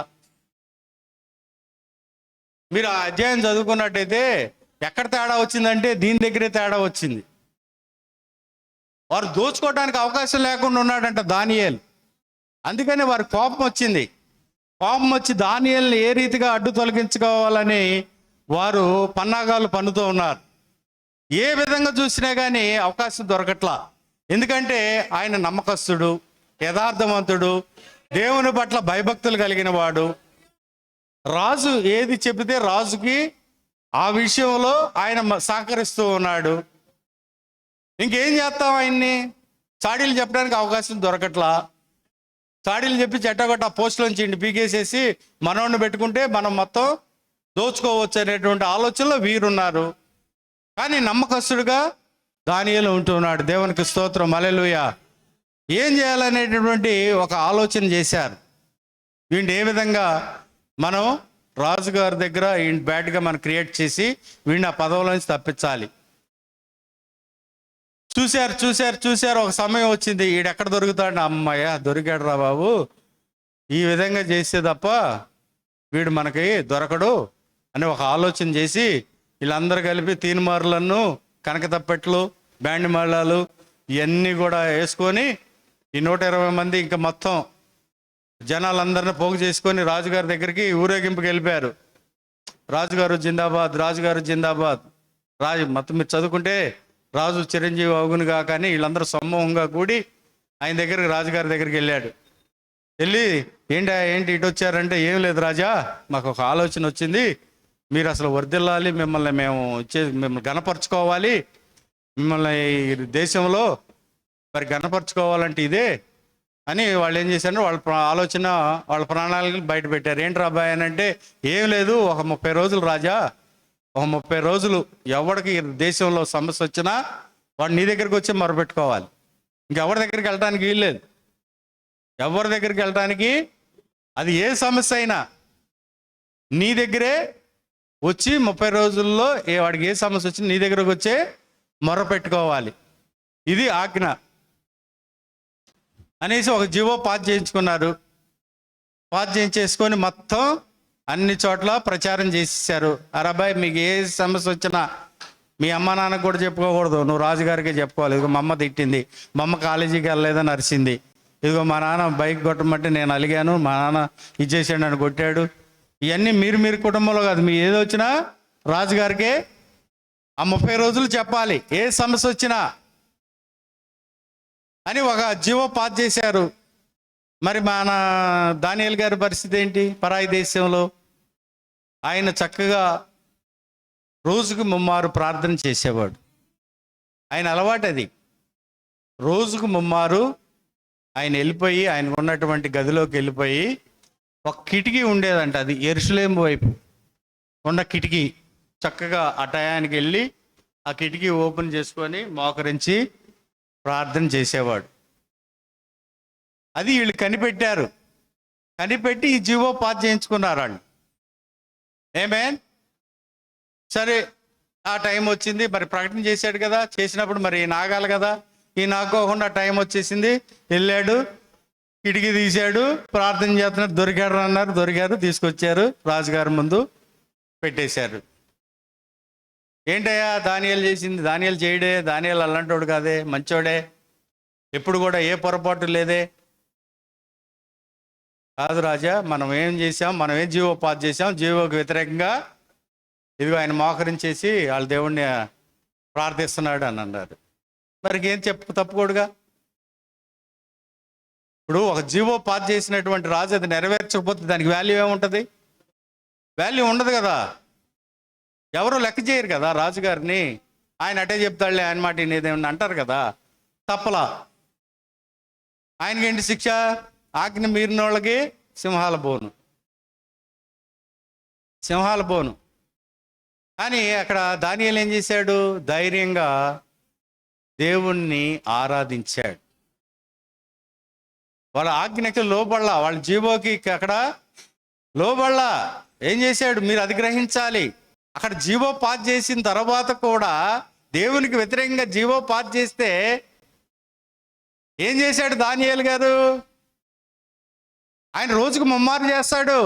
Speaker 1: మీరు ఆ అధ్యాయం చదువుకున్నట్టయితే ఎక్కడ తేడా వచ్చిందంటే దీని దగ్గరే తేడా వచ్చింది. వారు దోచుకోవడానికి అవకాశం లేకుండా ఉన్నాడంట దానియేలు. అందుకని వారి కోపం వచ్చి దానియేలుని ఏ రీతిగా అడ్డు తొలగించుకోవాలని వారు పన్నాగాలు పన్నుతూ ఉన్నారు. ఏ విధంగా చూసినా కానీ అవకాశం దొరకట్లా. ఎందుకంటే ఆయన నమ్మకస్తుడు, యథార్థవంతుడు, దేవుని పట్ల భయభక్తులు కలిగిన వాడు. రాజు ఏది చెబితే రాజుకి ఆ విషయంలో ఆయన సహకరిస్తూ ఉన్నాడు. ఇంకేం చేస్తాం? ఆయన్ని చాడీలు చెప్పడానికి అవకాశం దొరకట్లా. చాడీలు చెప్పి చెట్టగొట్ట పోస్టులోంచి ఇంటి పీకేసేసి మనోడిని పెట్టుకుంటే మనం మొత్తం దోచుకోవచ్చు అనేటువంటి ఆలోచనలో వీరున్నారు. కానీ నమ్మకస్తుడుగా దానియేలు ఉంటున్నాడు. దేవునికి స్తోత్రం, హల్లెలూయా. ఏం చేయాలనేటటువంటి ఒక ఆలోచన చేశారు. వీడిని ఏ విధంగా మనం రాజుగారి దగ్గర బ్యాడ్గా మనం క్రియేట్ చేసి వీడిని ఆ పదవుల నుంచి తప్పించాలి. చూశారు. ఒక సమయం వచ్చింది, ఈడెక్కడ దొరుకుతాడు? అమ్మయ్య దొరికాడు రా బాబు, ఈ విధంగా చేస్తే తప్ప వీడు మనకి దొరకడు అని ఒక ఆలోచన చేసి వీళ్ళందరూ కలిపి తీన్మారులను, కనక తప్పెట్లు, బ్యాండ్ మేళాలు ఇవన్నీ కూడా వేసుకొని ఈ 120 మంది ఇంకా మొత్తం జనాలందరినీ పోగు చేసుకొని రాజుగారి దగ్గరికి ఊరేగింపుకి వెళ్ళిపోయారు. రాజుగారు జిందాబాద్, రాజు మొత్తం మీరు చదువుకుంటే రాజు చిరంజీవి అవుగునుగా. కానీ వీళ్ళందరూ సమూహంగా కూడి ఆయన దగ్గరికి, రాజుగారి దగ్గరికి వెళ్ళి ఏంటి ఇటు వచ్చారంటే, ఏం లేదు రాజా, మాకు ఒక ఆలోచన వచ్చింది. మీరు అసలు వర్ధిల్లాలి, మిమ్మల్ని గణపరచుకోవాలి, మిమ్మల్ని ఈ దేశంలో మరి గణపరచుకోవాలంటే ఇదే అని వాళ్ళు ఏం చేశారు, వాళ్ళ ప్రాణాలను బయట పెట్టారు. ఏంటి అబ్బాయి అని అంటే, ఏం లేదు, ఒక 30 రోజులు రాజా, ఒక 30 రోజులు ఎవరికి దేశంలో సమస్య వచ్చినా వాడు నీ దగ్గరికి వచ్చి మొరపెట్టుకోవాలి. ఇంకెవరి దగ్గరికి వెళ్ళడానికి వీల్లేదు. ఎవరి దగ్గరికి వెళ్ళటానికి, అది ఏ సమస్య అయినా నీ దగ్గరే వచ్చి 30 రోజుల్లో వాడికి ఏ సమస్య వచ్చి నీ దగ్గరకు వచ్చే మొరపెట్టుకోవాలి. ఇది ఆజ్ఞ అనేసి ఒక జీవో పాస్ చేయించుకున్నారు. పాస్ చేయించేసుకొని మొత్తం అన్ని చోట్ల ప్రచారం చేసేసారు. అబ్బాయి మీకు ఏ సమస్య వచ్చినా మీ అమ్మ నాన్నకు కూడా చెప్పుకోకూడదు, నువ్వు రాజుగారికే చెప్పుకోవాలి. ఇదిగో మా అమ్మ తిట్టింది, మా అమ్మ కాలేజీకి వెళ్ళలేదని అరిసింది, ఇదిగో మా నాన్న బైక్ కొట్టమంటే నేను అలిగాను, మా నాన్న ఇచ్చేసాడు, నన్ను కొట్టాడు. ఇవన్నీ మీరు కుటుంబంలో కాదు, మీ ఏది వచ్చినా రాజుగారికే ఆ 30 రోజులు చెప్పాలి, ఏ సమస్య వచ్చినా అని ఒక జీవో పాస్ చేశారు. మరి మన దానియేలు గారి పరిస్థితి ఏంటి? పరాయి దేశంలో ఆయన చక్కగా రోజుకు ముమ్మారు ప్రార్థన చేసేవాడు. ఆయన అలవాటు అది. రోజుకు ముమ్మారు ఆయన వెళ్ళిపోయి, ఆయనకు ఉన్నటువంటి గదిలోకి వెళ్ళిపోయి, ఒక కిటికీ ఉండేదంట, అది యెరూషలేము వైపు ఉన్న కిటికీ. చక్కగా ఆ టయానికి వెళ్ళి ఆ కిటికీ ఓపెన్ చేసుకొని మోకరించి ప్రార్థన చేసేవాడు. అది వీళ్ళు కనిపెట్టారు. కనిపెట్టి ఈ జీవో పాస్ చేయించుకున్నారు వాళ్ళు. ఏమేన్ సరే, ఆ టైం వచ్చింది, మరి ప్రకటన చేశాడు కదా, చేసినప్పుడు మరి ఈయన ఆగాలి కదా. ఈయన ఆగకుండా టైం వచ్చేసింది, వెళ్ళాడు, కిటికీ తీశాడు, ప్రార్థన చేస్తున్నాడు. దొరికాడు అన్నారు, దొరికారు, తీసుకొచ్చారు, రాజుగారి ముందు పెట్టేశారు. ఏంటయ్యా దానియేలు చేసింది? దానియేలు చేయడే, దానియేలు అలాంటోడు కాదే, మంచోడే, ఎప్పుడు కూడా ఏ పొరపాటు లేదే. కాదు రాజా, మనం ఏం చేసాం, మనం ఏం జీవో పాస్ చేసాం, జీవోకి వ్యతిరేకంగా ఇదిగో ఆయన మోకరించేసి వాళ్ళ దేవుణ్ణి ప్రార్థిస్తున్నాడు అని అన్నారు. మరి ఏం తప్పుకోడుగా. ఇప్పుడు ఒక జీవో పాస్ చేసినటువంటి రాజు అది నెరవేర్చకపోతే దానికి వాల్యూ ఏముంటుంది? వాల్యూ ఉండదు కదా. ఎవరు లెక్క చేయరు కదా రాజుగారిని. ఆయన అటే చెప్తాడులే, ఆయన మాట ఇదేమన్నా అంటారు కదా. తప్పలా. ఆయనకేంటి శిక్ష? ఆజ్ఞ మీరిన వాళ్ళకి సింహాల బోను, సింహాల బోను. కానీ అక్కడ దానియేలు ఏం చేశాడు? ధైర్యంగా దేవుణ్ణి ఆరాధించాడు. వాళ్ళ ఆజ్ఞకి లోబడలా, వాళ్ళ జీవోకి అక్కడ లోబడలా. ఏం చేశాడు? మీరు అది గ్రహించాలి. అక్కడ జీవో పాస్ చేసిన తర్వాత కూడా దేవునికి వ్యతిరేకంగా జీవో పాస్ చేస్తే ఏం చేశాడు దానియేలు గారు? ఆయన రోజుకు ముమ్మారు చేస్తాడు,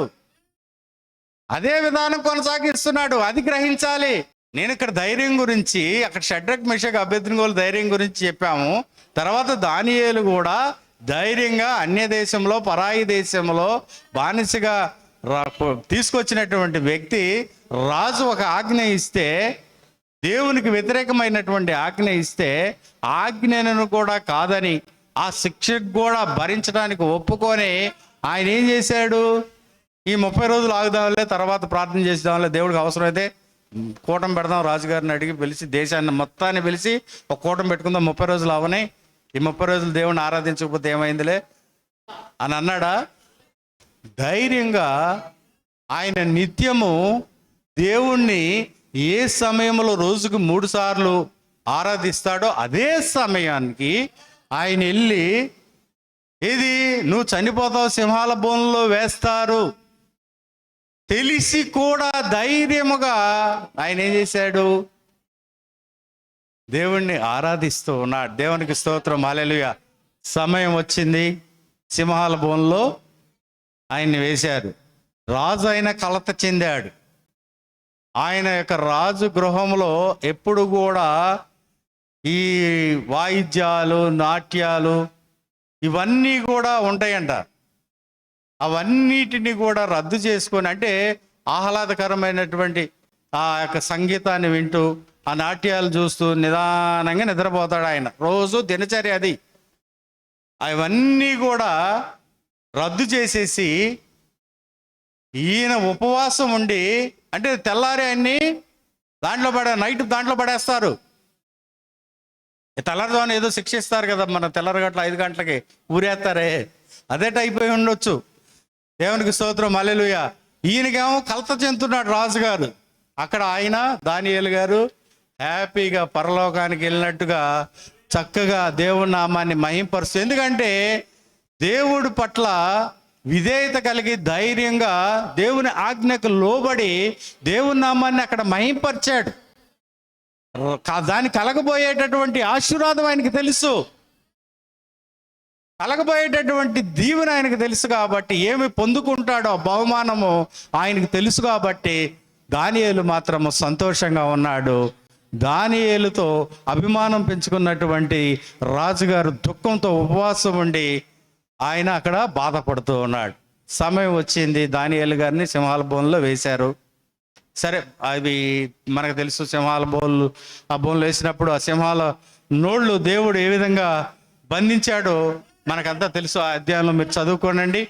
Speaker 1: అదే విధానం కొనసాగిస్తున్నాడు. అది గ్రహించాలి. నేను ఇక్కడ ధైర్యం గురించి, అక్కడ షడ్రక్ మెషక్ అబేద్నెగోల ధైర్యం గురించి చెప్పాము. తర్వాత దానియేలు కూడా ధైర్యంగా అన్య దేశంలో, పరాయి దేశంలో బానిసగా తీసుకొచ్చినటువంటి వ్యక్తి, రాజు ఒక ఆజ్ఞ ఇస్తే, దేవునికి వ్యతిరేకమైనటువంటి ఆజ్ఞ ఇస్తే, ఆజ్ఞను కూడా కాదని ఆ శిక్షకు కూడా భరించడానికి ఒప్పుకొని ఆయన ఏం చేశాడు? ఈ 30 రోజులు ఆగుదాంలే, తర్వాత ప్రార్థన చేద్దాంలే, దేవుడికి అవసరమైతే కూటమి పెడదాం, రాజుగారిని అడిగి పిలిచి, దేశాన్ని మొత్తాన్ని పిలిచి ఒక కూటమి పెట్టుకుందాం, 30 రోజులు అవని, ఈ 30 రోజులు దేవుడిని ఆరాధించకపోతే ఏమైందిలే అని అన్నాడా? ధైర్యంగా ఆయన నిత్యము దేవుణ్ణి ఏ సమయంలో రోజుకు 3 సార్లు ఆరాధిస్తాడో అదే సమయానికి ఆయన వెళ్ళి, ఏది నువ్వు చనిపోతావు, సింహాల బోన్లో వేస్తారు తెలిసి కూడా ధైర్యముగా ఆయన ఏం చేశాడు? దేవుణ్ణి ఆరాధిస్తూ ఉన్నాడు. దేవునికి స్తోత్రం, హల్లెలూయా. సమయం వచ్చింది, సింహాల బోన్లో ఆయన్ని వేశారు. రాజు అయిన కలత చెందాడు. ఆయన యొక్క రాజు గృహంలో ఎప్పుడు కూడా ఈ వాయిద్యాలు, నాట్యాలు ఇవన్నీ కూడా ఉంటాయంట. అవన్నిటిని కూడా రద్దు చేసుకొని, అంటే ఆహ్లాదకరమైనటువంటి ఆ యొక్క సంగీతాన్ని వింటూ, ఆ నాట్యాలు చూస్తూ నిదానంగా నిద్రపోతాడు ఆయన. రోజు దినచర్య అది. అవన్నీ కూడా రద్దు చేసేసి ఈయన ఉపవాసం ఉండి, అంటే తెల్లారి ఆయన్ని నైట్ దాంట్లో పడేస్తారు. తెల్లారుజామున ఏదో శిక్షిస్తారు కదా, మన తెల్లారి గంటల 5 గంటలకి ఊరేస్తారే, అదే అయిపోయి ఉండొచ్చు. దేవునికి స్తోత్రం, హల్లెలూయా. ఈయనకేమో కలత చెందుతున్నాడు రాజుగారు. అక్కడ ఆయన దానియేలు గారు హ్యాపీగా పరలోకానికి వెళ్ళినట్టుగా చక్కగా దేవుని నామాన్ని మహింపరుస్తూ, ఎందుకంటే దేవుడి పట్ల విధేయత కలిగి ధైర్యంగా దేవుని ఆజ్ఞకు లోబడి దేవుని నామాన్ని అక్కడ మహింపరిచాడు. దాన్ని కలగబోయేటటువంటి ఆశీర్వాదం ఆయనకి తెలుసు, కలగబోయేటటువంటి దీవెన ఆయనకు తెలుసు. కాబట్టి ఏమి పొందుకుంటాడో బహుమానము ఆయనకు తెలుసు. కాబట్టి దానియేలు మాత్రము సంతోషంగా ఉన్నాడు. దానియేలుతో అభిమానం పెంచుకున్నటువంటి రాజుగారు దుఃఖంతో ఉపవాసం ఉండి ఆయన అక్కడ బాధపడుతూ ఉన్నాడు. సమయం వచ్చింది, దానియేలు గారిని సింహాల బోన్లో వేశారు. సరే, అవి మనకు తెలుసు, సింహాల బోన్లు, ఆ బోన్లు వేసినప్పుడు ఆ సింహాల నోళ్ళు దేవుడు ఏ విధంగా బంధించాడో మనకంతా తెలుసు. ఆ అధ్యాయంలో మీరు చదువుకోనండి.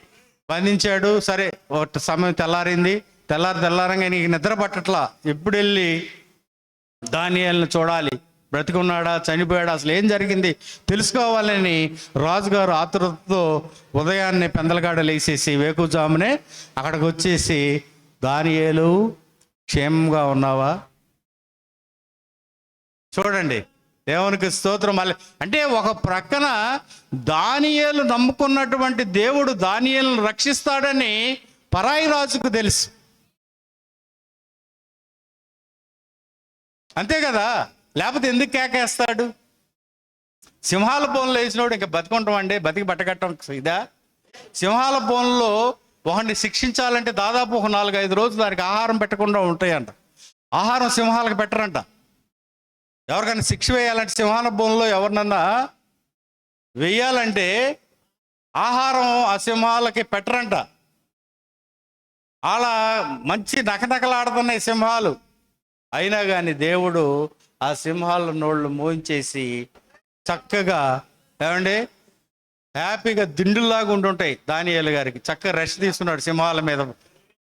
Speaker 1: బంధించాడు. సరే, ఒక సమయం తెల్లారింది. తెల్లారంగా నీకు నిద్ర పట్టట్లా. ఎప్పుడు వెళ్ళి దానియేలును చూడాలి, బ్రతికున్నాడా చనిపోయాడా అసలు ఏం జరిగింది తెలుసుకోవాలని రాజుగారు ఆతురతతో ఉదయాన్నే పెందలగాడ లేసేసి వేకుజామునే అక్కడికి వచ్చేసి, దానియేలు క్షేమంగా ఉన్నావా? చూడండి, దేవునికి స్తోత్రం. మళ్ళీ అంటే ఒక ప్రక్కన దానియేలు నమ్ముకున్నటువంటి దేవుడు దానియేలును రక్షిస్తాడని పరాయి రాజుకు తెలుసు. అంతే కదా, లేకపోతే ఎందుకు కేకేస్తాడు? సింహాల బోన్లో వేసినోడు ఇంకా బతుకుంటాం అండి, బతికి బట్టకట్టం ఇదా? సింహాల బోన్లో ఒకరిని శిక్షించాలంటే దాదాపు ఒక 4-5 రోజులు దానికి ఆహారం పెట్టకుండా ఉంటాయంట. ఆహారం సింహాలకు పెట్టరంట. ఎవరికైనా శిక్ష వేయాలంటే సింహాల బోన్లో ఎవరినన్నా వేయాలంటే ఆహారం ఆ సింహాలకి పెట్టరంట. అలా మంచి నకనకలాడుతున్నాయి సింహాలు. అయినా కానీ దేవుడు ఆ సింహాల నోళ్ళు మోయించేసి చక్కగా ఏమండి హ్యాపీగా దిండులాగా ఉండుంటాయి. దానియేలు గారికి చక్కగా రెస్ట్ తీసుకున్నాడు సింహాల మీద,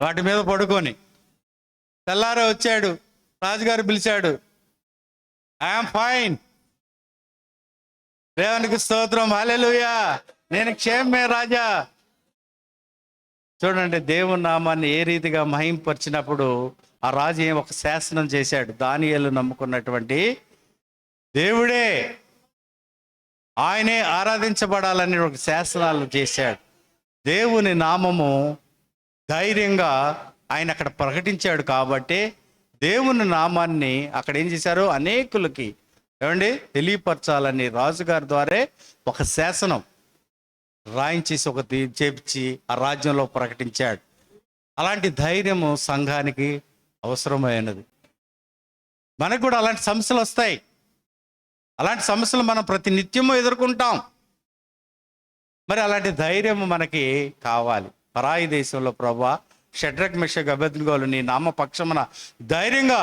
Speaker 1: వాటి మీద పడుకొని. తెల్లారే వచ్చాడు, రాజుగారు పిలిచాడు, ఐఎమ్ ఫైన్, దేవునికి స్తోత్రం, హల్లెలూయా, నేను క్షేమమే రాజా. చూడండి, దేవుని నామాన్ని ఏ రీతిగా మహింపరిచినప్పుడు ఆ రాజు ఒక శాసనం చేశాడు. దానియేలు నమ్ముకున్నటువంటి దేవుడే, ఆయనే ఆరాధించబడాలని ఒక శాసనాలు చేశాడు. దేవుని నామము ధైర్యంగా ఆయన అక్కడ ప్రకటించాడు. కాబట్టి దేవుని నామాన్ని అక్కడ ఏం చేశారు, అనేకులకి ఏమండి తెలియపరచాలని రాజుగారి ద్వారా ఒక శాసనం రాయించేసి ఒక చేపించి ఆ రాజ్యంలో ప్రకటించాడు. అలాంటి ధైర్యము సంఘానికి అవసరమైనది. మనకు కూడా అలాంటి సమస్యలు వస్తాయి. అలాంటి సమస్యలు మనం ప్రతి నిత్యము ఎదుర్కొంటాం. మరి అలాంటి ధైర్యం మనకి కావాలి. పరాయి దేశంలో ప్రభువా, షడ్రక్ మెషక్ అబేద్నెగోలు నీ నామ పక్షమున ధైర్యంగా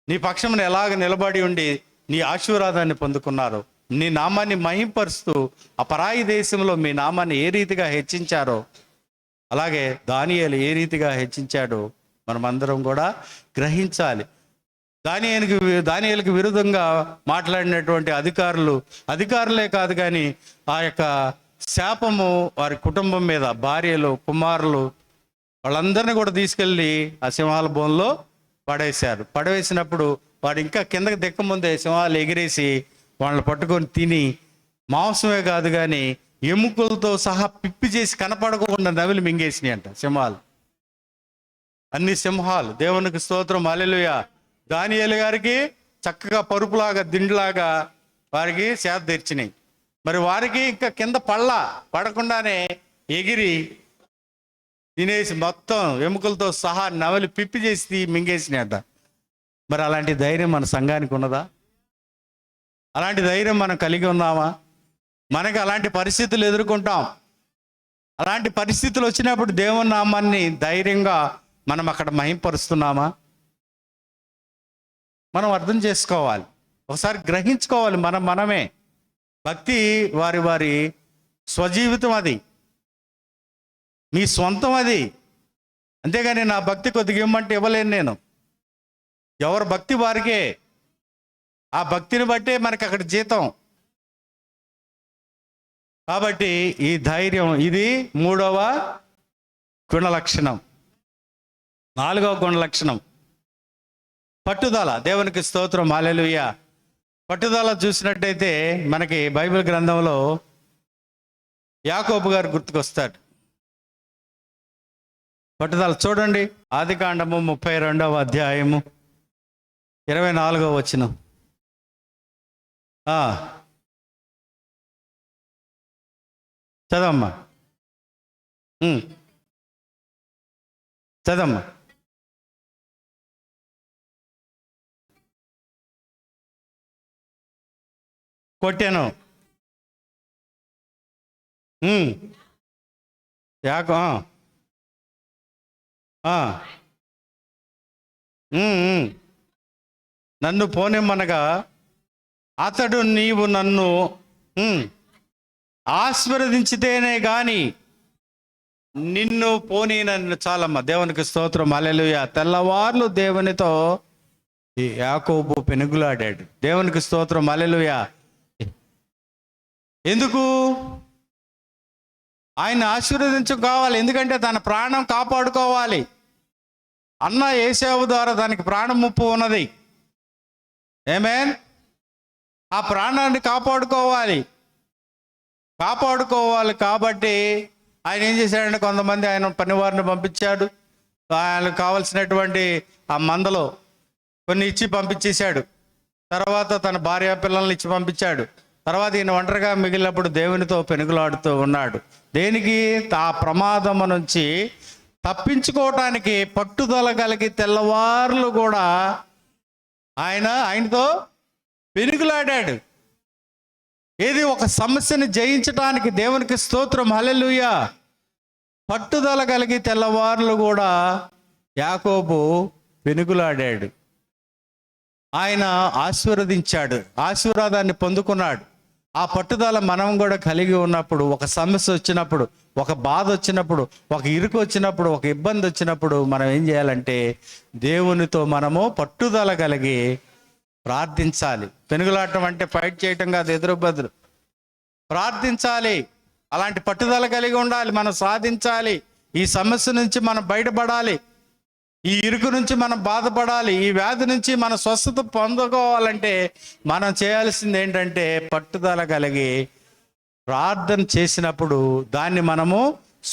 Speaker 1: నీ పక్షమున ఎలాగ నిలబడి ఉండి నీ ఆశీర్వాదాన్ని పొందుకున్నారు. నీ నామాన్ని మహింపరుస్తూ ఆ పరాయి దేశంలో మీ నామాన్ని ఏ రీతిగా హెచ్చించారో అలాగే దానియేలు ఏ రీతిగా హెచ్చించాడో మనమందరం కూడా గ్రహించాలి. దానియేలుకి విరుద్ధంగా మాట్లాడినటువంటి అధికారులే కాదు కానీ ఆ యొక్క శాపము వారి కుటుంబం మీద, భార్యలు, కుమారులు వాళ్ళందరినీ కూడా తీసుకెళ్ళి ఆ సింహాల బోన్లో పడవేసినప్పుడు వాడు ఇంకా కిందకి దిక్కముందే సింహాలు ఎగిరేసి వాళ్ళని పట్టుకొని తిని మాంసమే కాదు కానీ ఎముకలతో సహా పిప్పి చేసి కనపడకుండా నవిలి మింగేసినాయి అంట సింహాలు. అన్ని సింహాలు. దేవునికి స్తోత్రం, హల్లెలూయా. దానియేలు గారికి చక్కగా పరుపులాగా దిండులాగా వారికి సేద తీర్చినాయి. మరి వారికి ఇంకా కింద పడకుండానే ఎగిరి తినేసి మొత్తం ఎముకలతో సహా నవలి పిప్పి చేసి మింగేసినాయట. మరి అలాంటి ధైర్యం మన సంఘానికి ఉన్నదా? అలాంటి ధైర్యం మనం కలిగి ఉన్నామా? మనకి అలాంటి పరిస్థితులు ఎదుర్కొంటాం. అలాంటి పరిస్థితులు వచ్చినప్పుడు దేవుని నామాన్ని ధైర్యంగా మనం అక్కడ మహింపరుస్తున్నామా? మనం అర్థం చేసుకోవాలి, ఒకసారి గ్రహించుకోవాలి. మనమే భక్తి వారి స్వజీవితం, అది మీ సొంతం, అది. అంతేగాని నా భక్తి కొద్దిగా ఇవ్వమంటే ఇవ్వలేను నేను. ఎవరి భక్తి వారికే, ఆ భక్తిని బట్టే మనకి అక్కడ జీతం. కాబట్టి ఈ ధైర్యం, ఇది 3వ గుణలక్షణం. 4వ గుణలక్షణం పట్టుదల. దేవునికి స్తోత్రం, హల్లెలూయా. పట్టుదల చూసినట్టయితే మనకి బైబిల్ గ్రంథంలో యాకోబు గారు గుర్తుకొస్తాడు. పట్టుదల చూడండి, ఆదికాండము 32వ అధ్యాయము 24వ వచనం. చదవమ్మా, చదవమ్మా. కొట్టాను. యాకో నన్ను పోనిమ్మనగా అతడు నీవు నన్ను ఆశీర్వదించితేనే కానీ నిన్ను పోనీనన్ను. చాలమ్మ, దేవునికి స్తోత్రం, హల్లెలూయా. తెల్లవార్లు దేవునితో ఈ యాకోబు పెనుగులాడాడు. దేవునికి స్తోత్రం, హల్లెలూయా. ఎందుకు? ఆయన ఆశీర్వదించుకోవాలి, ఎందుకంటే తన ప్రాణం కాపాడుకోవాలి. అన్న ఏశావు ద్వారా దానికి ప్రాణం ముప్పు ఉన్నది. ఆమేన్. ఆ ప్రాణాన్ని కాపాడుకోవాలి కాబట్టి ఆయన ఏం చేశాడంటే, కొంతమంది ఆయన పనివారిని పంపించాడు. ఆయనకు కావలసినటువంటి ఆ మందలో కొన్ని ఇచ్చి పంపించేశాడు. తర్వాత తన భార్య పిల్లల్ని ఇచ్చి పంపించాడు. తర్వాత ఈయన ఒంటరిగా మిగిలినప్పుడు దేవునితో పెనుగులాడుతూ ఉన్నాడు. దేనికి? ఆ ప్రమాదము నుంచి తప్పించుకోవటానికి పట్టుదల కలిగి తెల్లవార్లు కూడా ఆయనతో పెనుగులాడాడు. ఏది? ఒక సమస్యని జయించడానికి. దేవునికి స్తోత్రం, హల్లెలూయా. పట్టుదల కలిగి తెల్లవార్లు కూడా యాకోబు పెనుగులాడాడు. ఆయన ఆశీర్వదించాడు, ఆశీర్వాదాన్ని పొందుకున్నాడు. ఆ పట్టుదల మనం కూడా కలిగి ఉన్నప్పుడు, ఒక సమస్య వచ్చినప్పుడు, ఒక బాధ వచ్చినప్పుడు, ఒక ఇరుకు వచ్చినప్పుడు, ఒక ఇబ్బంది వచ్చినప్పుడు మనం ఏం చేయాలంటే దేవునితో మనము పట్టుదల కలిగి ప్రార్థించాలి. పెనుగులాడటం అంటే ఫైట్ చేయటం కాదు, ఎదురు బదులు ప్రార్థించాలి. అలాంటి పట్టుదల కలిగి ఉండాలి. మనం సాధించాలి. ఈ సమస్య నుంచి మనం బయటపడాలి. ఈ ఇరుకు నుంచి మనం బాధపడాలి. ఈ వ్యాధి నుంచి మనం స్వస్థత పొందుకోవాలంటే మనం చేయాల్సింది ఏంటంటే పట్టుదల కలిగి ప్రార్థన చేసినప్పుడు దాన్ని మనము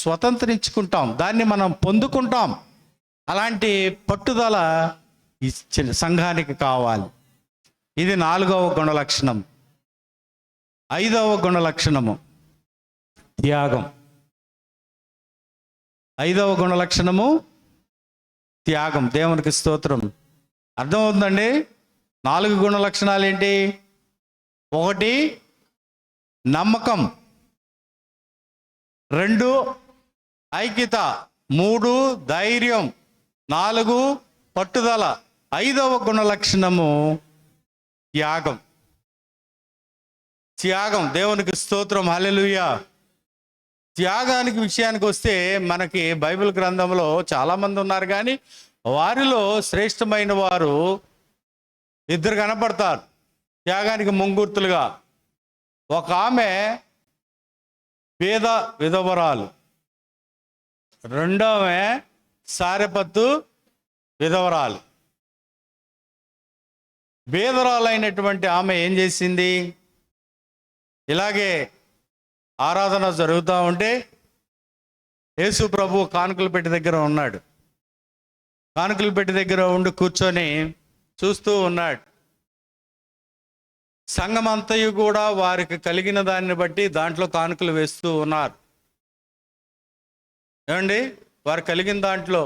Speaker 1: స్వతంత్రించుకుంటాం, దాన్ని మనం పొందుకుంటాం. అలాంటి పట్టుదల ఈ సంఘానికి కావాలి. ఇది 4వ గుణ లక్షణం. 5వ గుణ లక్షణము త్యాగం. 5వ గుణ లక్షణము త్యాగం. దేవునికి స్తోత్రం. అర్థమవుతుందండి? 4 గుణ లక్షణాలు ఏంటి? 1 నమ్మకం, 2 ఐక్యత, 3 ధైర్యం, 4 పట్టుదల. 5వ గుణ లక్షణము త్యాగం. త్యాగం. దేవునికి స్తోత్రం, హల్లెలూయా. త్యాగానికి విషయానికి వస్తే మనకి బైబిల్ గ్రంథంలో చాలామంది ఉన్నారు, కానీ వారిలో శ్రేష్టమైన వారు 2 కనపడతారు త్యాగానికి ముంగుర్తులుగా. ఒక ఆమె పేద విధవరాలు, రెండోమె సారెపత్తు విధవరాలు. పేదరాలైనటువంటి ఆమె ఏం చేసింది? ఇలాగే ఆరాధన జరుగుతూ ఉంటే యేసు ప్రభు కానుకల పెట్టి దగ్గర ఉన్నాడు. కానుకల పెట్టి దగ్గర ఉండి కూర్చొని చూస్తూ ఉన్నాడు. సంఘమంతయు కూడా వారికి కలిగిన దాన్ని బట్టి దాంట్లో కానుకలు వేస్తూ ఉన్నారు. ఏమండి? వారు కలిగిన దాంట్లో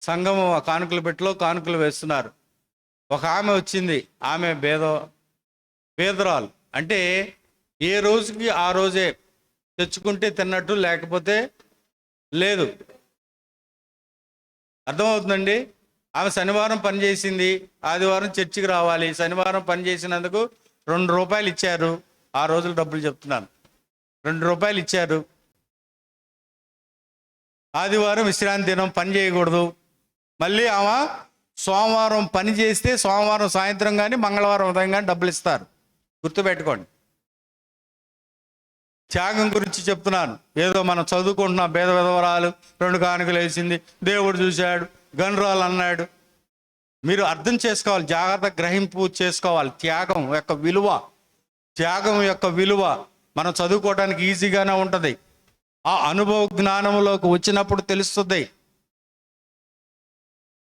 Speaker 1: సంఘము ఆ కానుకల పెట్టిలో కానుకలు వేస్తున్నారు. ఒక ఆమె వచ్చింది. ఆమె పేదరాలు. అంటే ఏ రోజుకి ఆ రోజే తెచ్చుకుంటే తిన్నట్టు, లేకపోతే లేదు. అర్థమవుతుందండి? ఆమె శనివారం పని చేసింది, ఆదివారం చర్చికి రావాలి. శనివారం పని చేసినందుకు 2 రూపాయలు ఇచ్చారు. ఆ రోజులు డబ్బులు చెప్తున్నాను. 2 రూపాయలు ఇచ్చారు. ఆదివారం విశ్రాంతి దినం, పని చేయకూడదు. మళ్ళీ ఆమె సోమవారం పని చేస్తే సోమవారం సాయంత్రం కానీ మంగళవారం ఉదయం కానీ డబ్బులు ఇస్తారు. గుర్తుపెట్టుకోండి. త్యాగం గురించి చెప్తున్నాను. ఏదో మనం చదువుకుంటున్నాం, పేద విధవరాలు 2 కానుకలు వేసింది, దేవుడు చూశాడు, గనురాలు అన్నాడు. మీరు అర్థం చేసుకోవాలి, జాగ్రత్త గ్రహింపు చేసుకోవాలి త్యాగం యొక్క విలువ. త్యాగం యొక్క విలువ మనం చదువుకోవడానికి ఈజీగానే ఉంటుంది. ఆ అనుభవ జ్ఞానంలోకి వచ్చినప్పుడు తెలుస్తుంది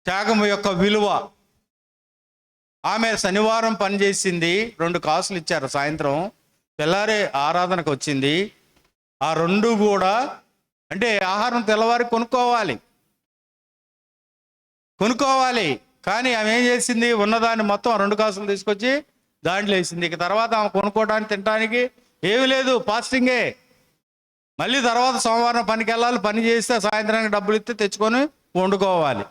Speaker 1: త్యాగం యొక్క విలువ. ఆమె శనివారం పనిచేసింది, 2 కాసులు ఇచ్చారు. సాయంత్రం తెల్లారే ఆరాధనకు వచ్చింది. ఆ 2 కూడా అంటే ఆహారం తెల్లవారి కొనుక్కోవాలి. కానీ ఆమె ఏం చేసింది? ఉన్నదాన్ని మొత్తం 2 కాసులు తీసుకొచ్చి దాంట్లో వేసింది. ఇక తర్వాత ఆమె కొనుక్కోవడానికి తినడానికి ఏమీ లేదు, ఫాస్టింగే. మళ్ళీ తర్వాత సోమవారం పనికి వెళ్ళాలి, పని చేస్తే సాయంత్రానికి డబ్బులు ఇస్తే తెచ్చుకొని వండుకోవాలి.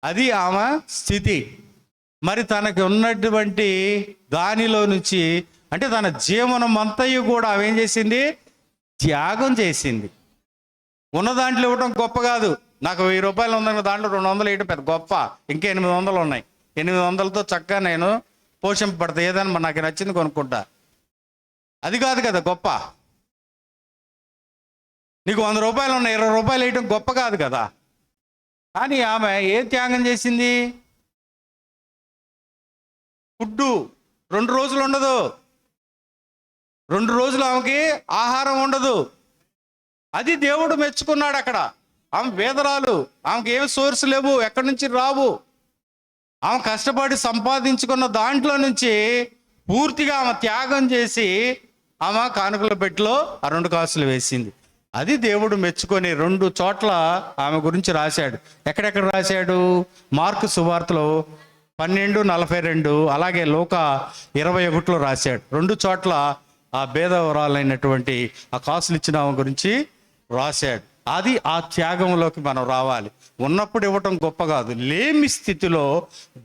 Speaker 1: అది ఆమె స్థితి. మరి తనకి ఉన్నటువంటి దానిలో నుంచి అంటే తన జీవనం అంతయు కూడా ఆమె ఏం చేసింది? త్యాగం చేసింది. ఉన్న దాంట్లో ఇవ్వటం గొప్ప కాదు. నాకు 1000 రూపాయలు ఉందన్న దాంట్లో 200 వేయడం పెద్ద గొప్ప. ఇంకా 800 ఉన్నాయి. 800తో చక్కగా నేను పోషింపబడతా, ఏదైనా నాకు నచ్చింది కొనుక్కుంటా. అది కాదు కదా గొప్ప. నీకు 100 రూపాయలు ఉన్నాయి, 20 రూపాయలు వేయటం గొప్ప కాదు కదా. కానీ ఆమె ఏం త్యాగం చేసింది? ఫుడ్డు 2 రోజులు ఉండదు, 2 రోజులు ఆమెకి ఆహారం ఉండదు. అది దేవుడు మెచ్చుకున్నాడు అక్కడ. ఆమె వేదరాలు, ఆమెకి ఏమి సోర్స్ లేవు, ఎక్కడి నుంచి రావు. ఆమె కష్టపడి సంపాదించుకున్న దాంట్లో నుంచి పూర్తిగా ఆమె త్యాగం చేసి ఆమె కానుకల పెట్టెలో ఆ 2 కాసులు వేసింది. అది దేవుడు మెచ్చుకొని 2 చోట్ల ఆమె గురించి రాశాడు. ఎక్కడెక్కడ రాశాడు? మార్కు సువార్తలో 12:42, అలాగే లూకా 21లో రాశాడు. 2 చోట్ల ఆ భేదవరాలైనటువంటి ఆ కాసులు ఇచ్చిన ఆమె గురించి రాశాడు. అది ఆ త్యాగంలోకి మనం రావాలి. ఉన్నప్పుడు ఇవ్వటం గొప్ప కాదు, లేమి స్థితిలో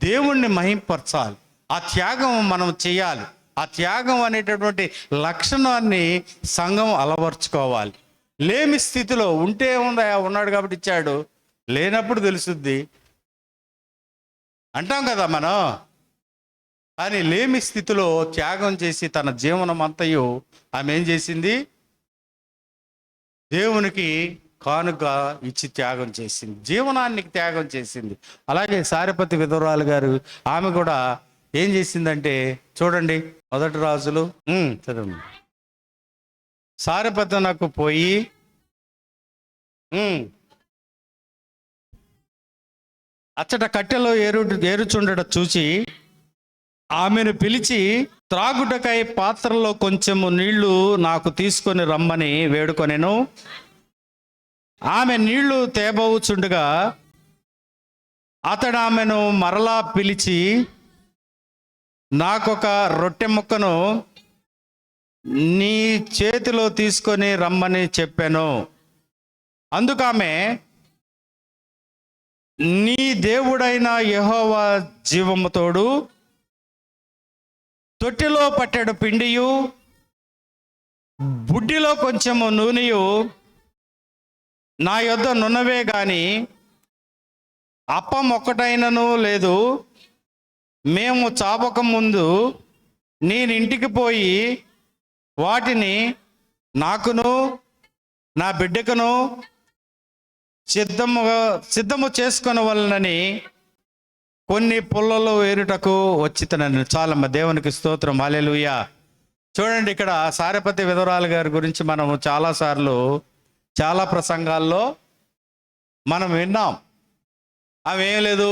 Speaker 1: దేవుణ్ణి మహింపరచాలి. ఆ త్యాగం మనం చేయాలి. ఆ త్యాగం అనేటటువంటి లక్షణాన్ని సంఘం అలవర్చుకోవాలి. లేమి స్థితిలో ఉంటే ఉందా, ఉన్నాడు కాబట్టి ఇచ్చాడు, లేనప్పుడు తెలుసుద్ది అంటాం కదా మనం. కానీ లేమి స్థితిలో త్యాగం చేసి తన జీవనం అంతయు ఆమె ఏం చేసింది? దేవునికి కానుక ఇచ్చి త్యాగం చేసింది, జీవనానికి త్యాగం చేసింది. అలాగే సారెపతి విధవరాలు గారు, ఆమె కూడా ఏం చేసిందంటే చూడండి, 1 రాజులు చదవండి. సారెపతనకు పోయి అచ్చట కట్టెలో ఏరుచుండట చూచి ఆమెను పిలిచి, త్రాగుటకై పాత్రలో కొంచెము నీళ్లు నాకు తీసుకొని రమ్మని వేడుకొనెను. ఆమె నీళ్లు తేబోచుండగా అతడు ఆమెను మరలా పిలిచి, నాకొక రొట్టె ముక్కను నీ చేతిలో తీసుకొని రమ్మని చెప్పాను. అందుకామె, నీ దేవుడైన యెహోవా జీవము తోడు, తొట్టిలో పట్టెడు పిండియు బుడ్డిలో కొంచెము నూనెయు నా యొద్ద నున్నవే గాని అప్పం ఒక్కటైనను లేదు. మేము చావక ముందు నేనింటికి పోయి వాటిని నాకును నా బిడ్డకును సిద్ధము చేసుకొనవలెనని కొన్ని పుల్లలో ఏరుటకు వచ్చితనని. చాలమ్మ, దేవునికి స్తోత్రం, హల్లెలూయా. చూడండి, ఇక్కడ సారెపతి విధవరాలు గారి గురించి మనము చాలాసార్లు చాలా ప్రసంగాల్లో మనం విన్నాం. ఆమె ఏం లేదు,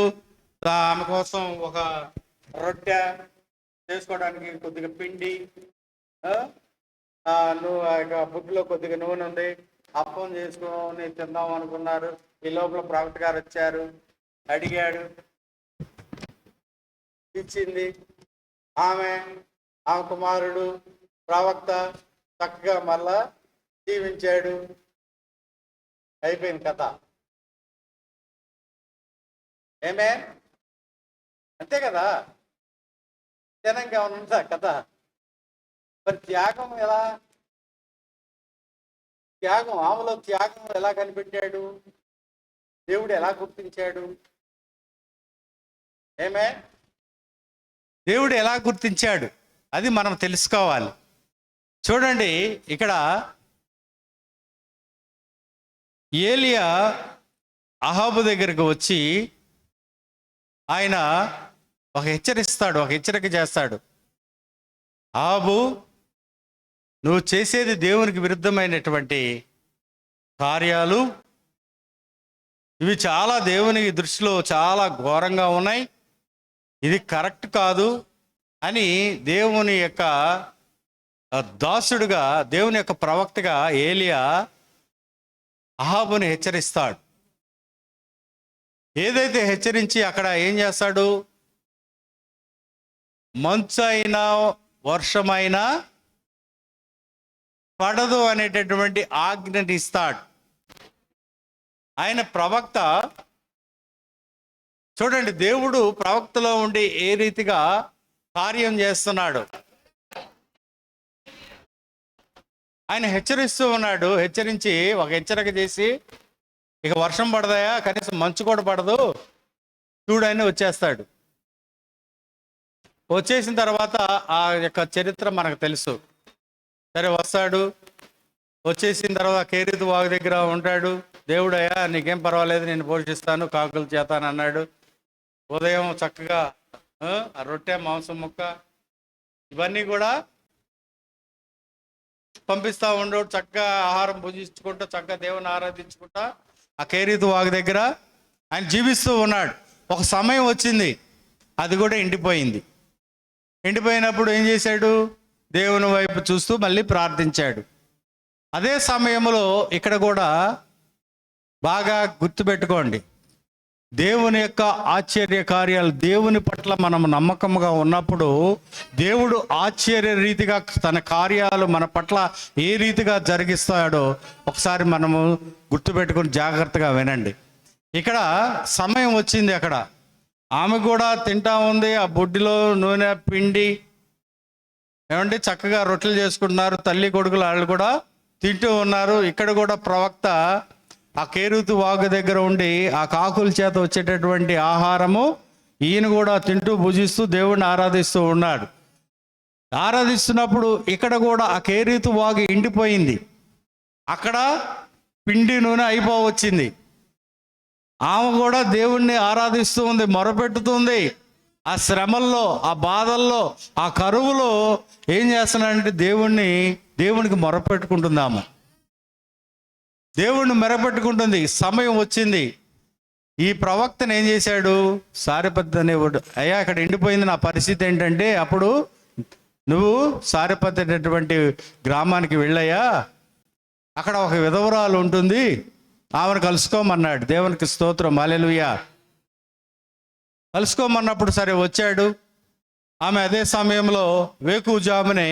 Speaker 1: ఆమె కోసం ఒక రొట్టె చేసుకోవడానికి కొద్దిగా పిండి, బుడ్డిలో కొద్దిగా నూనె ఉంది, అప్పం చేసుకొని తిందాం అనుకున్నారు. ఈ లోపల ప్రవక్త గారు వచ్చారు, అడిగాడు, ఇచ్చింది. ఆమె కుమారుడు ప్రవక్త చక్కగా మళ్ళా జీవించాడు. అయిపోయింది కథ. ఏమే, అంతే కదా. జనంగా ఉందా కథ? మరి త్యాగం ఎలా? త్యాగం, ఆమెలో త్యాగం ఎలా కనిపెట్టాడు? దేవుడు ఎలా గుర్తించాడు? ఏమే, దేవుడు ఎలా గుర్తించాడు? అది మనం తెలుసుకోవాలి. చూడండి, ఇక్కడ ఏలియా అహాబు దగ్గరకు వచ్చి ఆయన ఒక హెచ్చరిక చేస్తాడు. అహాబు, నువ్వు చేసేది దేవునికి విరుద్ధమైనటువంటి కార్యాలు, ఇవి చాలా దేవుని దృష్టిలో చాలా ఘోరంగా ఉన్నాయి, ఇది కరెక్ట్ కాదు అని దేవుని యొక్క దాసుడుగా, దేవుని యొక్క ప్రవక్తగా ఏలియా అహాబుని హెచ్చరిస్తాడు. ఏదైతే హెచ్చరించి అక్కడ ఏం చేస్తాడు? మంచు అయినా వర్షమైనా పడదు అనేటటువంటి ఆజ్ఞని ఇస్తాడు. ఆయన ప్రవక్త. చూడండి, దేవుడు ప్రవక్తలో ఉండి ఏ రీతిగా కార్యం చేస్తున్నాడు. ఆయన హెచ్చరిస్తూ ఉన్నాడు. హెచ్చరించి ఒక హెచ్చరిక చేసి, ఇక వర్షం పడదాయా, కనీసం మంచు కూడా పడదు, చూడని వచ్చేస్తాడు. వచ్చేసిన తర్వాత ఆ యొక్క చరిత్ర మనకు తెలుసు. సరే వస్తాడు, వచ్చేసిన తర్వాత కేరీతు వాగు దగ్గర ఉంటాడు. దేవుడయ్యా నీకేం పర్వాలేదు, నేను పోషిస్తాను, కాకులు చేతాను అన్నాడు. ఉదయం చక్కగా ఆ రొట్టె మాంసం ముక్క ఇవన్నీ కూడా పంపిస్తూ ఉండడు. చక్కగా ఆహారం భుజించుకుంటూ చక్కగా దేవుని ఆరాధించుకుంటా ఆ కేరీతు వాగు దగ్గర ఆయన జీవిస్తూ ఉన్నాడు. ఒక సమయం వచ్చింది, అది కూడా ఎండిపోయింది. ఎండిపోయినప్పుడు ఏం చేశాడు? దేవుని వైపు చూస్తూ మళ్ళీ ప్రార్థించాడు. అదే సమయంలో ఇక్కడ కూడా బాగా గుర్తుపెట్టుకోండి, దేవుని యొక్క ఆశ్చర్య కార్యాలు, దేవుని పట్ల మనం నమ్మకంగా ఉన్నప్పుడు దేవుడు ఆశ్చర్య రీతిగా తన కార్యాలు మన పట్ల ఏ రీతిగా జరిగిస్తాడో ఒకసారి మనము గుర్తుపెట్టుకుని జాగ్రత్తగా వినండి. ఇక్కడ సమయం వచ్చింది, అక్కడ ఆమె కూడా తింటా ఉంది. ఆ బొడ్డిలో నూనె పిండి ఏమండి చక్కగా రొట్టెలు చేసుకుంటున్నారు. తల్లి కొడుకులు వాళ్ళు కూడా తింటూ ఉన్నారు. ఇక్కడ కూడా ప్రవక్త ఆ కేరీతు వాగు దగ్గర ఉండి ఆ కాకుల చేత వచ్చేటటువంటి ఆహారము ఈయన కూడా తింటూ భుజిస్తూ దేవుణ్ణి ఆరాధిస్తూ ఉన్నాడు. ఆరాధిస్తున్నప్పుడు ఇక్కడ కూడా ఆ కేరీతు వాగు ఎండిపోయింది. అక్కడ పిండి నూనె అయిపోవచ్చింది. ఆమె కూడా దేవుణ్ణి ఆరాధిస్తూ ఉంది, మొరపెట్టుతుంది. ఆ శ్రమల్లో, ఆ బాధల్లో, ఆ కరువులో ఏం చేస్తున్నాడంటే దేవునికి మొరపెట్టుకుంటుంది. ఆమె దేవుణ్ణి మొరపెట్టుకుంటుంది. సమయం వచ్చింది. ఈ ప్రవక్తను ఏం చేశాడు? సారెపత్ అనేవాడు, అయ్యా అక్కడ ఎండిపోయింది, నా పరిస్థితి ఏంటంటే, అప్పుడు నువ్వు సారెపత్ అనేటువంటి గ్రామానికి వెళ్ళయ్యా, అక్కడ ఒక విధవరాలు ఉంటుంది, ఆమెను కలుసుకోమన్నాడు. దేవునికి స్తోత్రం, హల్లెలూయా. కలుసుకోమన్నప్పుడు సరే వచ్చాడు. ఆమె అదే సమయంలో వేకువజామునే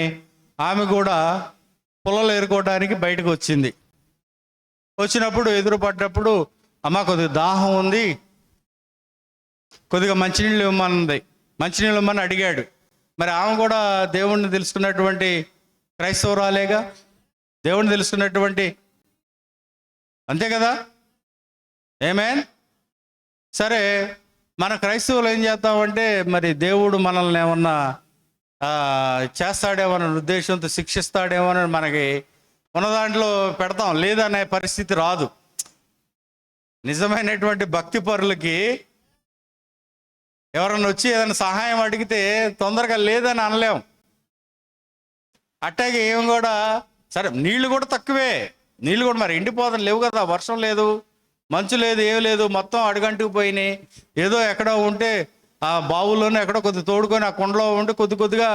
Speaker 1: ఆమె కూడా పొలాలు ఏరుకోవడానికి బయటకు వచ్చింది. వచ్చినప్పుడు ఎదురుపడ్డప్పుడు, అమ్మ కొద్దిగా దాహం ఉంది, కొద్దిగా మంచినీళ్ళు ఇవ్వమన్నది. మంచినీళ్ళు ఇవ్వమని అడిగాడు. మరి ఆమె కూడా దేవుణ్ణి తెలుసుకున్నటువంటి క్రైస్తవురాలేగా, దేవుణ్ణి తెలుసుకున్నటువంటి, అంతే కదా, ఆమేన్. సరే మన క్రైస్తవులు ఏం చేస్తామంటే, మరి దేవుడు మనల్ని ఏమన్నా చేస్తాడేమోనని ఉద్దేశంతో, శిక్షిస్తాడేమోనని మనకి ఉన్న దాంట్లో పెడతాం, లేదనే పరిస్థితి రాదు. నిజమైనటువంటి భక్తి పరులకి ఎవరన్నా వచ్చి ఏదైనా సహాయం అడిగితే తొందరగా లేదని అనలేం. అట్టాగే ఏం కూడా సరే, నీళ్లు కూడా తక్కువే, నీళ్ళు కూడా మరి ఎండిపోదని లేవు కదా, వర్షం లేదు, మంచు లేదు, ఏం లేదు, మొత్తం అడుగంటుకు పోయినాయి. ఏదో ఎక్కడో ఉంటే ఆ బావుల్లోనే ఎక్కడో కొద్ది తోడుకొని ఆ కొండలో ఉండి కొద్దిగా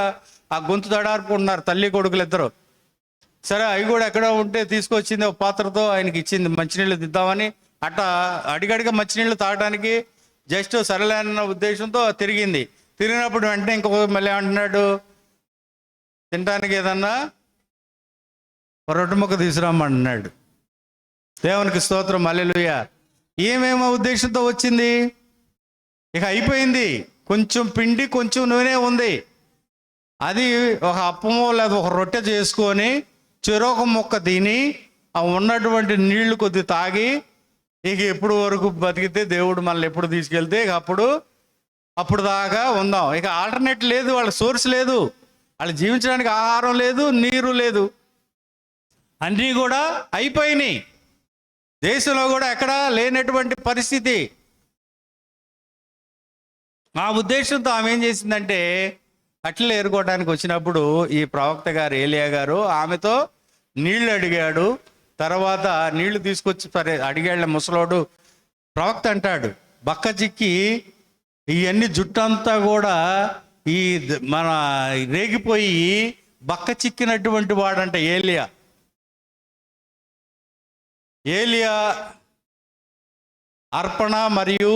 Speaker 1: ఆ గొంతు తడారుకుంటున్నారు తల్లి కొడుకులు ఇద్దరు. సరే అవి కూడా ఎక్కడో ఉంటే తీసుకొచ్చింది, ఒక పాత్రతో ఆయనకి ఇచ్చింది మంచినీళ్ళు దిద్దామని. అట్టా అడిగడిగా మంచినీళ్ళు తాగడానికి జస్ట్ సరేలే అన్న ఉద్దేశంతో తిరిగింది. తిరిగినప్పుడు వెంటనే ఇంకొక మళ్ళీ అంటున్నాడు, తినడానికి ఏదన్నా రొట్టె ముక్క తీసుకురామంటున్నాడు. దేవునికి స్తోత్రం, హల్లెలూయా. ఏమేమో ఉద్దేశంతో వచ్చింది, ఇక అయిపోయింది, కొంచెం పిండి కొంచెం నూనె ఉంది, అది ఒక అప్పమో లేదా ఒక రొట్టె చేసుకొని చెరొక ముక్క తిని ఆ ఉన్నటువంటి నీళ్లు కొద్ది తాగి ఇక ఎప్పుడు వరకు బతికితే దేవుడు మనల్ని ఎప్పుడు తీసుకెళ్తే ఇక అప్పుడు దాకా ఉందాం. ఇక ఆల్టర్నేట్ లేదు, వాళ్ళ సోర్స్ లేదు, వాళ్ళు జీవించడానికి ఆహారం లేదు, నీరు లేదు, అన్నీ కూడా అయిపోయినాయి. దేశంలో కూడా ఎక్కడా లేనటువంటి పరిస్థితి. ఆ ఉద్దేశంతో ఆమె ఏం చేసిందంటే, అట్లే ఏరుకోవడానికి వచ్చినప్పుడు ఈ ప్రవక్త గారు ఏలియా గారు ఆమెతో నీళ్లు అడిగాడు. తర్వాత నీళ్లు తీసుకొచ్చి సరే అడిగాళ్ళ ముసలోడు. ప్రవక్త అంటాడు, బక్క చిక్కి ఇవన్నీ జుట్టంతా కూడా ఈ మన రేగిపోయి బక్క చిక్కినటువంటి వాడంట ఏలియా అర్పణ మరియు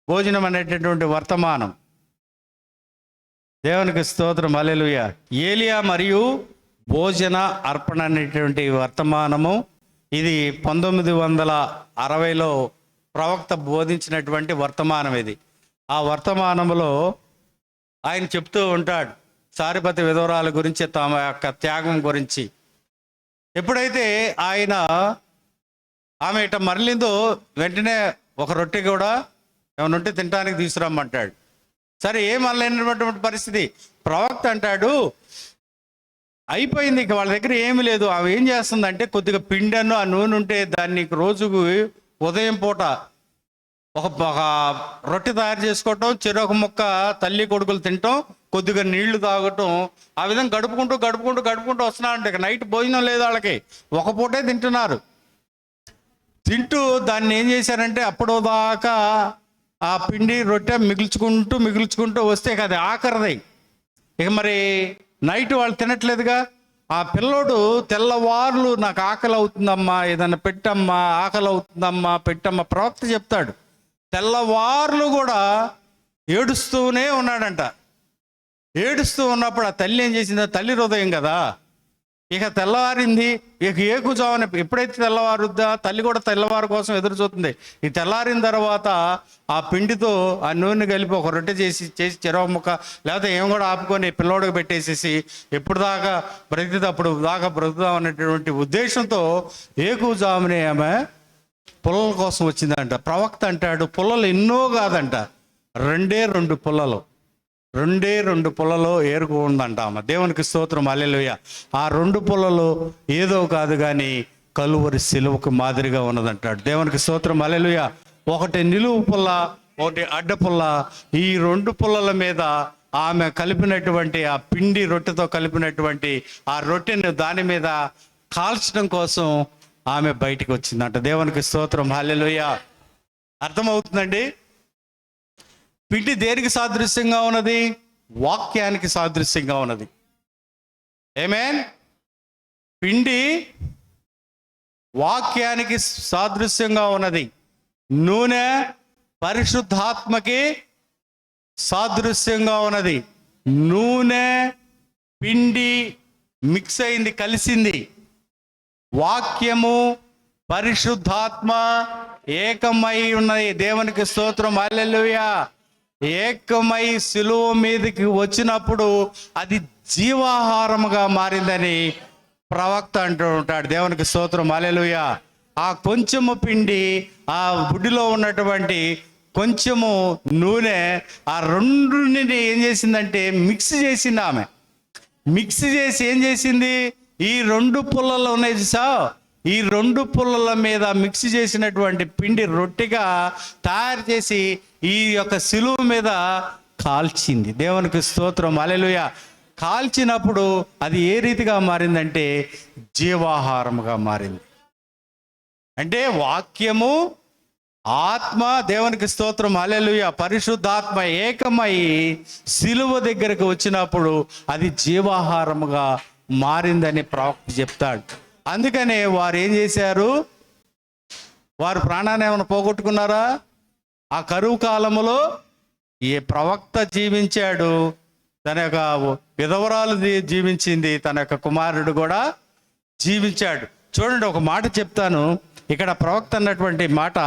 Speaker 1: భోజనం అనేటటువంటి వర్తమానం. దేవునికి స్తోత్రం, హల్లెలూయా. ఏలియా మరియు భోజన అర్పణ అనేటువంటి వర్తమానము, ఇది 1960లో ప్రవక్త బోధించినటువంటి వర్తమానం. ఇది ఆ వర్తమానంలో ఆయన చెప్తూ ఉంటాడు సారెపత్ విధవరాల గురించి, తమ యొక్క త్యాగం గురించి. ఎప్పుడైతే ఆమె ఇట మరలిందో వెంటనే ఒక రొట్టె కూడా ఏమైనా ఉంటే తినడానికి తీసుకురమ్మంటాడు. సరే, ఏమనలేనటువంటి పరిస్థితి. ప్రవక్త అంటాడు, అయిపోయింది, ఇక వాళ్ళ దగ్గర ఏమీ లేదు. ఆమె ఏం చేస్తుందంటే కొద్దిగా పిండను ఆ నూనె ఉంటే దాన్ని రోజుకు ఉదయం పూట ఒక రొట్టె తయారు చేసుకోవటం, చెరొక ముక్క తల్లి కొడుకులు తినటం, కొద్దిగా నీళ్లు తాగటం, ఆ విధంగా గడుపుకుంటూ వస్తున్నారంటే ఇక నైట్ భోజనం లేదు వాళ్ళకి, ఒక పూటే తింటున్నారు. తింటూ దాన్ని ఏం చేశారంటే అప్పుడు దాకా ఆ పిండి రొట్టె మిగుల్చుకుంటూ వస్తే కదా ఆఖరిది. ఇక మరి నైట్ వాళ్ళు తినట్లేదుగా. ఆ పిల్లోడు తెల్లవారులు నాకు ఆకలి అవుతుందమ్మా, ఏదన్నా పెట్టమ్మా, ఆకలి అవుతుందమ్మా పెట్టమ్మా. ప్రవక్త చెప్తాడు, తెల్లవారులు కూడా ఏడుస్తూనే ఉన్నాడంట. ఏడుస్తూ ఉన్నప్పుడు ఆ తల్లి ఏం చేసింది, తల్లి హృదయం కదా, ఇక తెల్లవారింది. ఇక ఏకుజామున ఎప్పుడైతే తెల్లవారుద్దా, తల్లి కూడా తెల్లవారు కోసం ఎదురు చూస్తుంది. ఈ తెల్లారిన తర్వాత ఆ పిండితో ఆ నూనె కలిపి ఒక రొట్టె చేసి చెరవ ముక్క లేకపోతే ఏం కూడా ఆపుకొని పిల్లోడికి పెట్టేసేసి ఎప్పుడు దాకా బ్రతికితే అప్పుడు దాకా బ్రతుకుదాం అనేటువంటి ఉద్దేశంతో ఏకుజామునే ఆమె పుల్లల కోసం వచ్చిందంట. ప్రవక్త అంటాడు, పుల్లలు ఎన్నో కాదంట, 2 పుల్లలో ఏరుకు ఉందంట ఆమె. దేవునికి స్తోత్రం, హల్లెలూయా. ఆ 2 పుల్లలు ఏదో కాదు కానీ కలువరి సిలువకు మాదిరిగా ఉన్నదంటాడు. దేవునికి స్తోత్రం, హల్లెలూయా. ఒకటి నిలువు పుల్ల, ఒకటి అడ్డ పుల్ల. ఈ 2 పుల్లల మీద ఆమె కలిపినటువంటి ఆ పిండి రొట్టెతో కలిపినటువంటి ఆ రొట్టెను దాని మీద కాల్చడం కోసం ఆమె బయటికి వచ్చిందంట. దేవునికి స్తోత్రం, హల్లెలూయా. అర్థమవుతుందండి? పిండి దేనికి సాదృశ్యంగా ఉన్నది? వాక్యానికి సాదృశ్యంగా ఉన్నది. ఆమేన్. పిండి వాక్యానికి సాదృశ్యంగా ఉన్నది. నూనె పరిశుద్ధాత్మకి సాదృశ్యంగా ఉన్నది. నూనె పిండి మిక్స్ అయింది, కలిసింది. వాక్యము పరిశుద్ధాత్మ ఏకమై ఉన్నది. దేవునికి స్తోత్రం, హల్లెలూయా. ఏకమై సిలువ మీదకి వచ్చినప్పుడు అది జీవాహారముగా మారిందని ప్రవక్త అంటూ ఉంటాడు. దేవునికి స్తోత్రం, హల్లెలూయా. ఆ కొంచెము పిండి, ఆ బుడ్డిలో ఉన్నటువంటి కొంచెము నూనె, ఆ రెండుని ఏం చేసిందంటే మిక్స్ చేసింది ఆమె. మిక్స్ చేసి ఏం చేసింది, ఈ 2 పుల్లలు ఉన్నాయి చూసా, ఈ 2 పుల్లల మీద మిక్స్ చేసినటువంటి పిండి రొట్టెగా తయారు చేసి ఈ యొక్క సిలువ మీద కాల్చింది. దేవునికి స్తోత్రం, హల్లెలూయా. కాల్చినప్పుడు అది ఏ రీతిగా మారిందంటే జీవాహారముగా మారింది. అంటే వాక్యము ఆత్మ, దేవునికి స్తోత్రం, హల్లెలూయా, పరిశుద్ధాత్మ ఏకమై సిలువ దగ్గరకు వచ్చినప్పుడు అది జీవాహారముగా మారిందని ప్రవక్త చెప్తాడు. అందుకనే వారు ఏం చేశారు, వారు ప్రాణాన్ని ఏమైనా పోగొట్టుకున్నారా? ఆ కరువు కాలములో ఏ ప్రవక్త జీవించాడు, తన యొక్క విధవరాలు జీవించింది, తన యొక్క కుమారుడు కూడా జీవించాడు. చూడండి, ఒక మాట చెప్తాను ఇక్కడ. ప్రవక్త అన్నటువంటి మాట,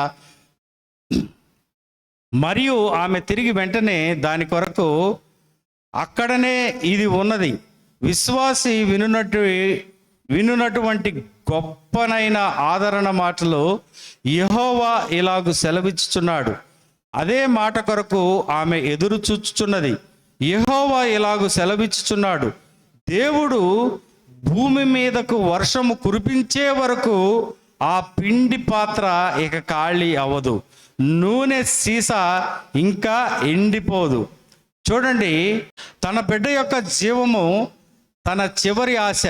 Speaker 1: మరియు ఆమె తిరిగి వెంటనే దాని కొరకు అక్కడనే ఇది ఉన్నది, విశ్వాసి వినున్నటువంటి గొప్పనైన ఆదరణ మాటలు యెహోవా ఇలాగు సెలవిచ్చుచున్నాడు. అదే మాట కొరకు ఆమె ఎదురు చూచుచున్నది. యెహోవా ఇలాగు సెలవిచ్చుచున్నాడు, దేవుడు భూమి మీదకు వర్షము కురిపించే వరకు ఆ పిండి పాత్ర ఇక ఖాళీ అవ్వదు, నూనె సీసా ఇంకా ఎండిపోదు. చూడండి, తన బిడ్డ యొక్క జీవము తన చివరి ఆశ,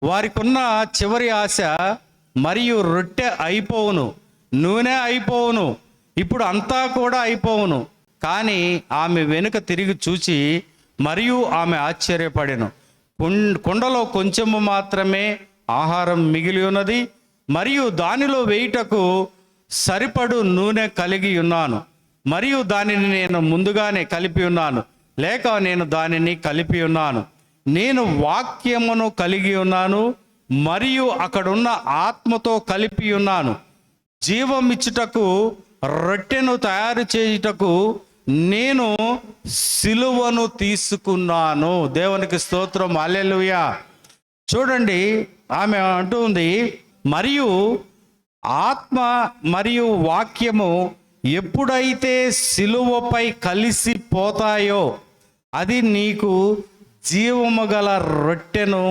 Speaker 1: వారికి ఉన్న చివరి ఆశ. మరియు రొట్టె అయిపోవును, నూనె అయిపోవును, ఇప్పుడు అంతా కూడా అయిపోవును. కానీ ఆమె వెనుక తిరిగి చూచి మరియు ఆమె ఆశ్చర్యపడెను. కుండలో కొంచెము మాత్రమే ఆహారం మిగిలి ఉన్నది, మరియు దానిలో వేయుటకు సరిపడు నూనె కలిగి ఉన్నాను, మరియు దానిని నేను ముందుగానే కలిపి ఉన్నాను, లేక నేను దానిని కలిపి ఉన్నాను. నేను వాక్యమును కలిగి ఉన్నాను, మరియు అక్కడున్న ఆత్మతో కలిపి ఉన్నాను. జీవమిచ్చుటకు రొట్టెను తయారు చేయుటకు నేను సిలువను తీసుకున్నాను. దేవునికి స్తోత్రం, హల్లెలూయా. చూడండి, ఆమె అంటుంది, మరియు ఆత్మ మరియు వాక్యము ఎప్పుడైతే సిలువపై కలిసిపోతాయో అది నీకు జీవము గల రొట్టెను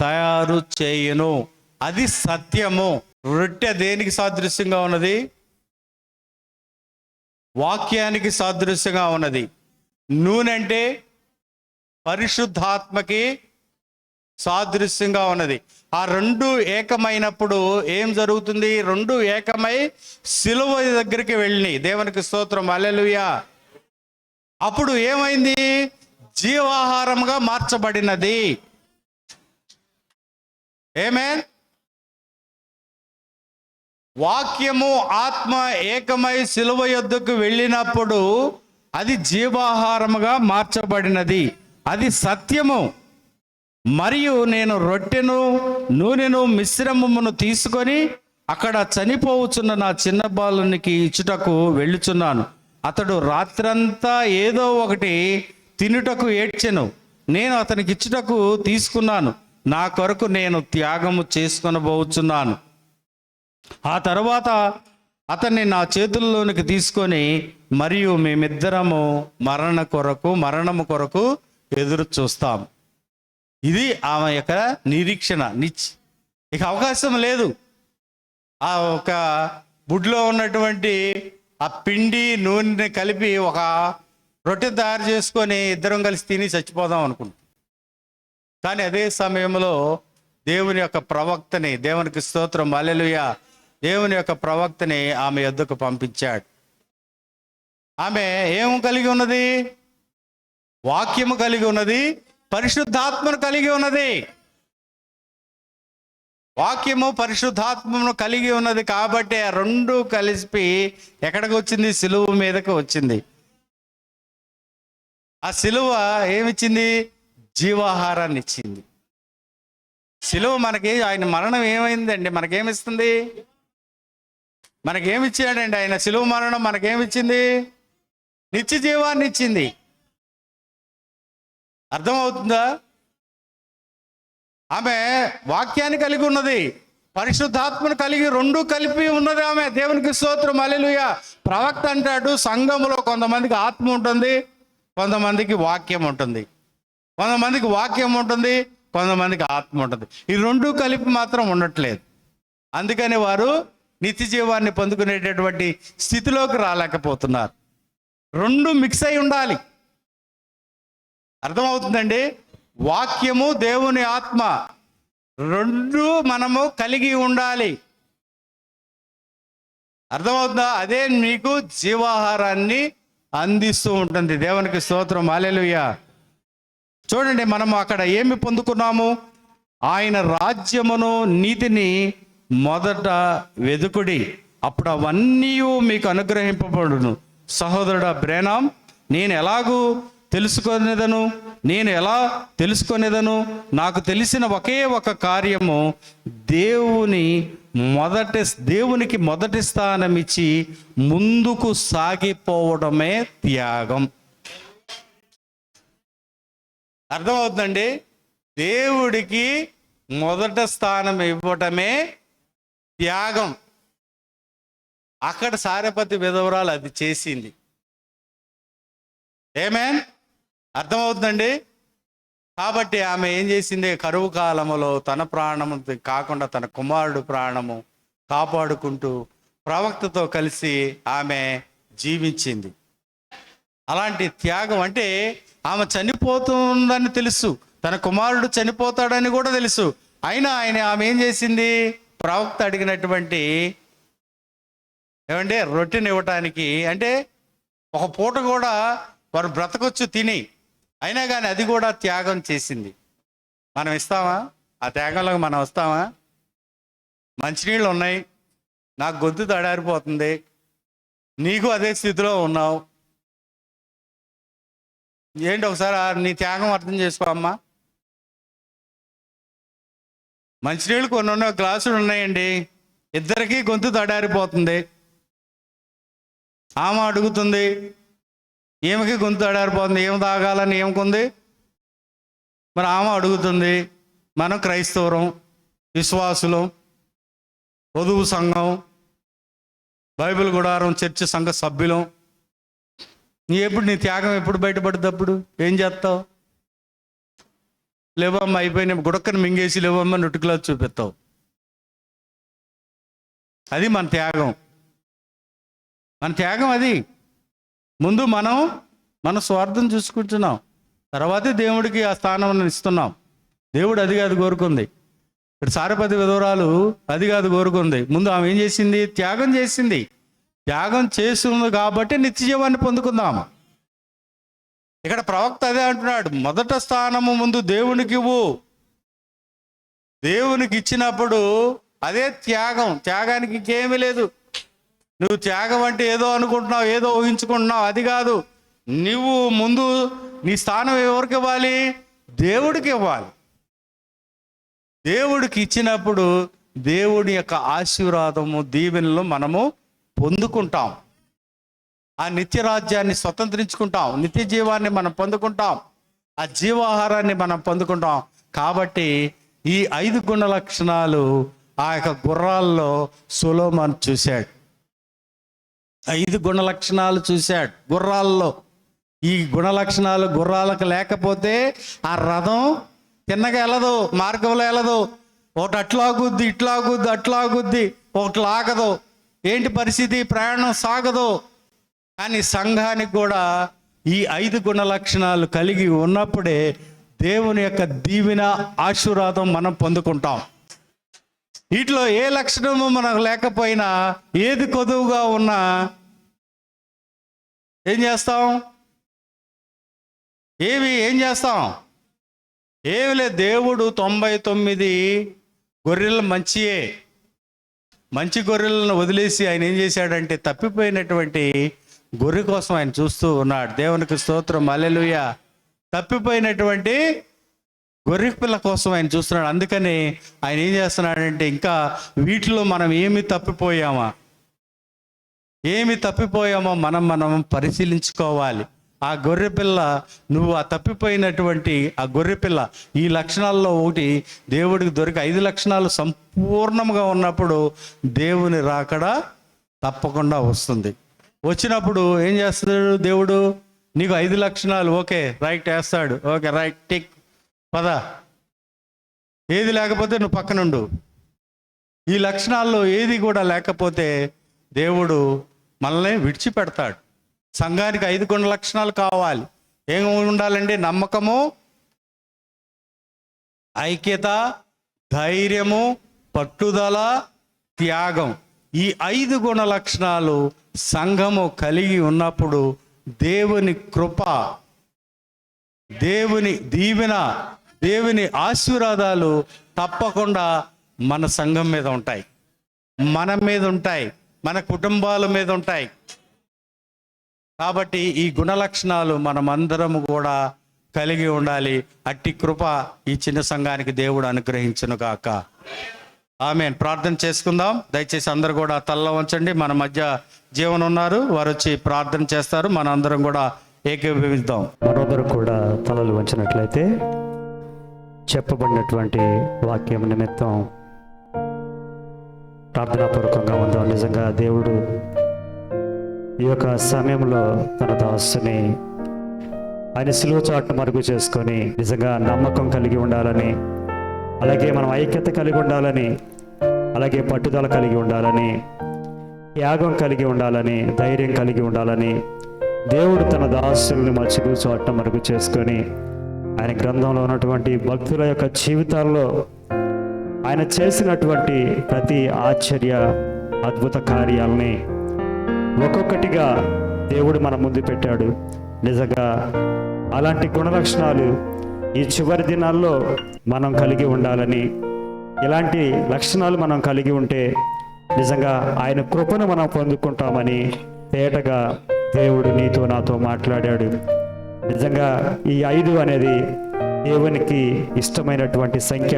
Speaker 1: తయారు చేయును. అది సత్యము. రొట్టె దేనికి సాదృశ్యంగా ఉన్నది? వాక్యానికి సాదృశ్యంగా ఉన్నది. నూనె అంటే పరిశుద్ధాత్మకి సాదృశ్యంగా ఉన్నది. ఆ రెండు ఏకమైనప్పుడు ఏం జరుగుతుంది? రెండు ఏకమై సిలువ దగ్గరికి వెళ్ళి, దేవునికి స్తోత్రం, హల్లెలూయా. అప్పుడు ఏమైంది? జీవాహారంగా మార్చబడినది. ఆమేన్. వాక్యము ఆత్మ ఏకమై సిలువ యొద్దకు వెళ్ళినప్పుడు అది జీవాహారముగా మార్చబడినది. అది సత్యము. మరియు నేను రొట్టెను నూనెను మిశ్రమమును తీసుకొని అక్కడ చనిపోవచ్చున్న నా చిన్న బాలునికి ఇచ్చుటకు వెళ్ళుచున్నాను. అతడు రాత్రంతా ఏదో ఒకటి తినుటకు ఏడ్చెను. నేను అతనికి ఇచ్చుటకు తీసుకున్నాను. నా కొరకు నేను త్యాగము చేసుకొనబోచున్నాను. ఆ తర్వాత అతన్ని నా చేతుల్లోనికి తీసుకొని, మరియు మేమిద్దరము మరణము కొరకు ఎదురు చూస్తాం. ఇది ఆమె యొక్క నిరీక్షణ. ఇక అవకాశం లేదు. ఆ ఒక బుడ్లో ఉన్నటువంటి ఆ పిండి నూనెని కలిపి ఒక రొట్టె తయారు చేసుకొని ఇద్దరం కలిసి తిని చచ్చిపోదాం అనుకుంటాం. కానీ అదే సమయంలో దేవుని యొక్క ప్రవక్తని, దేవునికి స్తోత్రం, హల్లెలూయా, దేవుని యొక్క ప్రవక్తని ఆమె యొద్దకు పంపించాడు. ఆమె ఏం కలిగి ఉన్నది? వాక్యము కలిగి ఉన్నది, పరిశుద్ధాత్మను కలిగి ఉన్నది. వాక్యము పరిశుద్ధాత్మను కలిగి ఉన్నది కాబట్టి ఆ రెండు కలిసి ఎక్కడికి వచ్చింది? సిలువ మీదకి వచ్చింది. ఆ సిలువ ఏమిచ్చింది? జీవాహారాన్ని ఇచ్చింది. సిలువ మనకి, ఆయన మరణం ఏమైందండి? మనకేమిస్తుంది? మనకేమిచ్చాడండి ఆయన? సిలువ మరణం మనకేమిచ్చింది? నిత్య జీవాన్ని ఇచ్చింది. అర్థమవుతుందా? ఆమె వాక్యాన్ని కలిగి ఉన్నది, పరిశుద్ధాత్మను కలిగి రెండు కలిపి ఉన్నది ఆమె. దేవునికి స్తోత్రం, హల్లెలూయా. ప్రవక్త అంటాడు, సంఘములో కొంతమందికి ఆత్మ ఉంటుంది, కొంతమందికి వాక్యం ఉంటుంది. కొంతమందికి వాక్యం ఉంటుంది, కొంతమందికి ఆత్మ ఉంటుంది. ఈ రెండు కలిపి మాత్రం ఉండట్లేదు. అందుకని వారు నిత్య జీవాన్ని పొందుకునేటటువంటి స్థితిలోకి రాలేకపోతున్నారు. రెండు మిక్స్ అయి ఉండాలి. అర్థమవుతుందండి? వాక్యము, దేవుని ఆత్మ రెండు మనము కలిగి ఉండాలి. అర్థమవుతుందా? అదే మీకు జీవాహారాన్ని అందిస్తూ ఉంటుంది. దేవునికి స్తోత్రం, హల్లెలూయా. చూడండి, మనము అక్కడ ఏమి పొందుకున్నాము? ఆయన రాజ్యమును నీతిని మొదట వెదుకుడి, అప్పుడు అవన్నీ మీకు అనుగ్రహింపబడును. సహోదరుడా బ్రేనాం, నేను ఎలా తెలుసుకొనేదను? నాకు తెలిసిన ఒకే ఒక కార్యము, దేవునికి మొదటి స్థానం ఇచ్చి ముందుకు సాగిపోవడమే త్యాగం. అర్థమవుతుందండి? దేవుడికి మొదట స్థానం ఇవ్వటమే త్యాగం. అక్కడ సారెపతి విధవరాలు అది చేసింది. ఆమేన్. అర్థమవుతుందండి? కాబట్టి ఆమె ఏం చేసింది? కరువు కాలములో తన ప్రాణము కాకుండా తన కుమారుడు ప్రాణము కాపాడుకుంటూ ప్రవక్తతో కలిసి ఆమె జీవించింది. అలాంటి త్యాగం అంటే, ఆమె చనిపోతుందని తెలుసు, తన కుమారుడు చనిపోతాడని కూడా తెలుసు. అయినా ఆమె ఏం చేసింది? ప్రవక్త అడిగినటువంటి రొట్టెని ఇవ్వటానికి, అంటే ఒక పూట కూడా వారు బ్రతకొచ్చు తిని, అయినా కానీ అది కూడా త్యాగం చేసింది. మనం ఇస్తామా? ఆ త్యాగంలోకి మనం వస్తామా? మంచినీళ్ళు ఉన్నాయి, నాకు గొంతు తడారిపోతుంది, నీకు అదే స్థితిలో ఉన్నావు, ఏంటి ఒకసారి నీ త్యాగం అర్థం చేసుకో అమ్మా. మంచినీళ్ళు కొన్ని ఉన్నాయి, గ్లాసులు ఉన్నాయండి, ఇద్దరికీ గొంతు తడారిపోతుంది. ఆమె అడుగుతుంది, ఈమెకి గొంతు తడారిపోతుంది, ఏం తాగాలని ఏమకుంది? మరి ఆమె అడుగుతుంది. మనం క్రైస్తవురం, విశ్వాసులు, వధువు సంఘం, బైబిల్ గుడారం, చర్చి సంఘ సభ్యులు. నీ త్యాగం ఎప్పుడు బయటపడుతుంది? అప్పుడు ఏం చేస్తావు? లేవమ్మ అయిపోయిన గుడక్కని మింగేసి లేవమ్మ నుట్టుకులా చూపిస్తావు. అది మన త్యాగం. మన త్యాగం అది. ముందు మన స్వార్థం చూసుకుంటున్నాం, తర్వాతే దేవుడికి ఆ స్థానం ఇస్తున్నాం. దేవుడు అది కాదు కోరుకుంది. ఇప్పుడు సారెపతి విధవరాలు అది కాదు కోరుకుంది. ముందు ఆమె ఏం చేసింది? త్యాగం చేసింది. త్యాగం చేస్తుంది కాబట్టి నిత్య జీవాన్ని పొందుకుందాం. ఇక్కడ ప్రవక్త అదే అంటున్నాడు, మొదట స్థానము ముందు దేవునికి ఇవ్వు. దేవునికి ఇచ్చినప్పుడు అదే త్యాగం. త్యాగానికి ఇంకేమీ లేదు. నువ్వు త్యాగం అంటే ఏదో అనుకుంటున్నావు, ఏదో ఊహించుకుంటున్నావు, అది కాదు. నువ్వు ముందు నీ స్థానం ఎవరికి ఇవ్వాలి? దేవుడికి ఇవ్వాలి. దేవుడికి ఇచ్చినప్పుడు దేవుడి యొక్క ఆశీర్వాదము, దీవెనలు మనము పొందుకుంటాం. ఆ నిత్య రాజ్యాన్ని స్వతంత్రించుకుంటాం. నిత్య జీవాన్ని మనం పొందుకుంటాం. ఆ జీవాహారాన్ని మనం పొందుకుంటాం. కాబట్టి ఈ 5 గుణ లక్షణాలు ఆ యొక్క గుర్రాల్లో సొలొమోను చూశాడు. 5 గుణ లక్షణాలు చూశాడు గుర్రాల్లో. ఈ గుణ లక్షణాలు గుర్రాలకు లేకపోతే ఆ రథం తిన్నగా వెళ్ళదు, మార్గంలో వెళ్ళదు. ఒకటి అట్లాగుద్ది, ఇట్లాగుద్ది, అట్లాగుద్ది, ఒకటి లాగదు. ఏంటి పరిస్థితి? ప్రయాణం సాగదు. కానీ సంఘానికి కూడా ఈ 5 గుణ లక్షణాలు కలిగి ఉన్నప్పుడే దేవుని యొక్క దీవెన, ఆశీర్వాదం మనం పొందుకుంటాం. వీటిలో ఏ లక్షణము మనకు లేకపోయినా, ఏది కొదువుగా ఉన్నా ఏం చేస్తాం? ఏం చేస్తాం? ఏమి లేదు. దేవుడు 99 గొర్రెలు మంచి గొర్రెలను వదిలేసి ఆయన ఏం చేశాడంటే తప్పిపోయినటువంటి గొర్రె కోసం ఆయన చూస్తూ ఉన్నాడు. దేవునికి స్తోత్రం, హల్లెలూయా. తప్పిపోయినటువంటి గొర్రె పిల్ల కోసం ఆయన చూస్తున్నాడు. అందుకని ఆయన ఏం చేస్తున్నాడంటే ఇంకా వీటిలో మనం ఏమి తప్పిపోయామో మనం పరిశీలించుకోవాలి. ఆ గొర్రెపిల్ల, నువ్వు ఆ తప్పిపోయినటువంటి ఆ గొర్రెపిల్ల, ఈ లక్షణాల్లో ఒకటి దేవుడికి దొరికి 5 లక్షణాలు సంపూర్ణంగా ఉన్నప్పుడు దేవుని రాకడ తప్పకుండా వస్తుంది. వచ్చినప్పుడు ఏం చేస్తాడు దేవుడు? నీకు 5 లక్షణాలు ఓకే రైట్ వేస్తాడు. ఓకే రైట్ టిక్, పద. ఏది లేకపోతే నువ్వు పక్కనుండు. ఈ లక్షణాల్లో ఏది కూడా లేకపోతే దేవుడు మనల్ని విడిచిపెడతాడు. సంఘానికి 5 గుణ లక్షణాలు కావాలి. ఏం ఉండాలండి? నమ్మకము, ఐక్యత, ధైర్యము, పట్టుదల, త్యాగం. ఈ 5 గుణ లక్షణాలు సంఘము కలిగి ఉన్నప్పుడు దేవుని కృప, దేవుని దీవెన, దేవుని ఆశీర్వాదాలు తప్పకుండా మన సంఘం మీద ఉంటాయి, మన మీద ఉంటాయి, మన కుటుంబాల మీద ఉంటాయి. కాబట్టి ఈ గుణ లక్షణాలు మనమందరము కూడా కలిగి ఉండాలి. అట్టి కృప ఈ చిన్న సంఘానికి దేవుడు అనుగ్రహించును గాక. ఆమేన్. ప్రార్థన చేసుకుందాం. దయచేసి అందరూ కూడా తల్ల వంచండి. మన మధ్య జీవన్ ఉన్నారు, వారు వచ్చి ప్రార్థన చేస్తారు. మన అందరం కూడా ఏకీభవిద్దాం.
Speaker 2: మనందరూ కూడా తలలు వంచినట్లయితే చెప్పబడినటువంటి వాక్యం నిమిత్తం ప్రార్థనాపూర్వకంగా ఉందాం. నిజంగా దేవుడు ఈ యొక్క సమయంలో తన దాసుని ఆయన సిలువ చాటును మరుగు చేసుకొని నిజంగా నమ్మకం కలిగి ఉండాలని, అలాగే మనం ఐక్యత కలిగి ఉండాలని, అలాగే పట్టుదల కలిగి ఉండాలని, త్యాగం కలిగి ఉండాలని, ధైర్యం కలిగి ఉండాలని దేవుడు తన దాసుల్ని మరుగు చాటును మరుగు చేసుకొని ఆయన గ్రంథంలో ఉన్నటువంటి భక్తుల యొక్క జీవితాల్లో ఆయన చేసినటువంటి ప్రతి ఆశ్చర్య అద్భుత కార్యాలని ఒక్కొక్కటిగా దేవుడు మన ముందు పెట్టాడు. నిజంగా అలాంటి గుణలక్షణాలు ఈ చివరి దినాల్లో మనం కలిగి ఉండాలని, ఇలాంటి లక్షణాలు మనం కలిగి ఉంటే నిజంగా ఆయన కృపను మనం పొందుకుంటామని తేటగా దేవుడు నీతో నాతో మాట్లాడాడు. నిజంగా ఈ 5 అనేది దేవునికి ఇష్టమైనటువంటి సంఖ్య.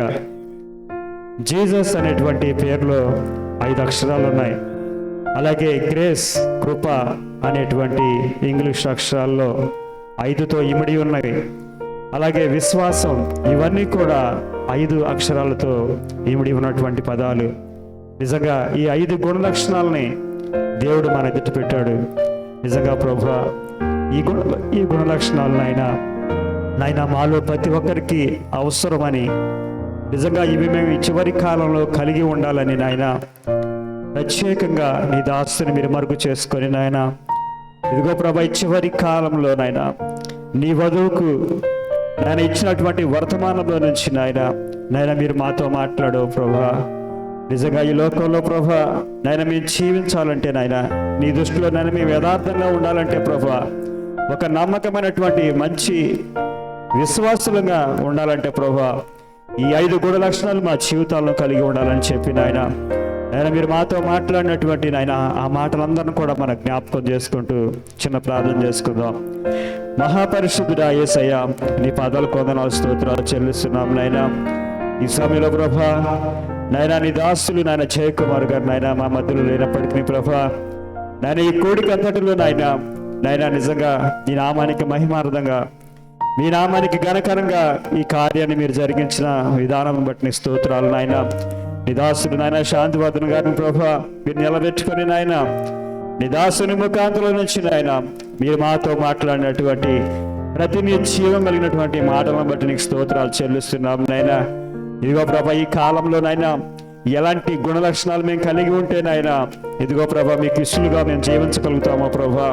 Speaker 2: జీసస్ అనేటువంటి పేరులో 5 అక్షరాలు ఉన్నాయి. అలాగే గ్రేస్, కృప అనేటువంటి ఇంగ్లీష్ అక్షరాల్లో 5తో ఇమిడి ఉన్నవి. అలాగే విశ్వాసం, ఇవన్నీ కూడా 5 అక్షరాలతో ఇమిడి ఉన్నటువంటి పదాలు. నిజంగా ఈ 5 గుణ లక్షణాలని దేవుడు మన ఎదుట పెట్టాడు. నిజంగా ప్రభువా, ఈ గుణ లక్షణాలను నాయన మాలో ప్రతి ఒక్కరికి అవసరమని, నిజంగా ఇవి మేము ఈ చివరి కాలంలో కలిగి ఉండాలని నాయన ప్రత్యేకంగా నీ దాసుని మీరు మరుగు చేసుకొని నాయన, ఇదిగో ప్రభా, ఈ చివరి కాలంలో నాయన నీ వధువుకు నాయన ఇచ్చినటువంటి వర్తమానంలో నుంచి నాయన మీరు మాతో మాట్లాడు ప్రభా. నిజంగా ఈ లోకంలో ప్రభా నాయన మేము జీవించాలంటే నాయన నీ దృష్టిలో నాయన మేము యథార్థంగా ఉండాలంటే ప్రభా, ఒక నమ్మకమైనటువంటి మంచి విశ్వాసులుగా ఉండాలంటే ప్రభా, ఈ 5 గుణ లక్షణాలు మా జీవితాల్లో కలిగి ఉండాలని చెప్పి నాయన మీరు మాతో మాట్లాడినటువంటి నాయన ఆ మాటలందరినీ కూడా మనం జ్ఞాపకం చేసుకుంటూ చిన్న ప్రార్థన చేసుకుందాం. మహాపరిశుద్ధుడా యేసయ్య, నీ పాదాలు కొందనాలు స్తోత్రాలు చెల్లిస్తున్నాం నాయన. ఈ సమయంలో ప్రభా నాయన నీ దాసులు నాయన జయకుమార్ గారు నాయన మా మధ్యలో లేనప్పటికీ ప్రభా నాయన ఈ కోడికి అంతటిలో నాయన నిజంగా నీ నామానికి మహిమార్థంగా, మీ నామానికి ఘనకరంగా ఈ కార్యాన్ని మీరు జరిగించిన విధానం బట్టి నీ స్తోత్రాలు నాయన. నీ దాసుడు నాయన శాంతివర్ధన్ గారిని ప్రభా మీరు నిలబెట్టుకొని నాయన నీ దాసుని ముఖాంతలో నుంచి నాయన మీరు మాతో మాట్లాడినటువంటి ప్రతి నీ జీవం కలిగినటువంటి మాటలను బట్టి నీకు స్తోత్రాలు చెల్లిస్తున్నాం నాయన. ఇదిగో ప్రభా, ఈ కాలంలో నాయన ఎలాంటి గుణ లక్షణాలు మేము కలిగి ఉంటే నాయన ఇదిగో ప్రభా మీకు ఇష్టలుగా మేము జీవించగలుగుతామో ప్రభా,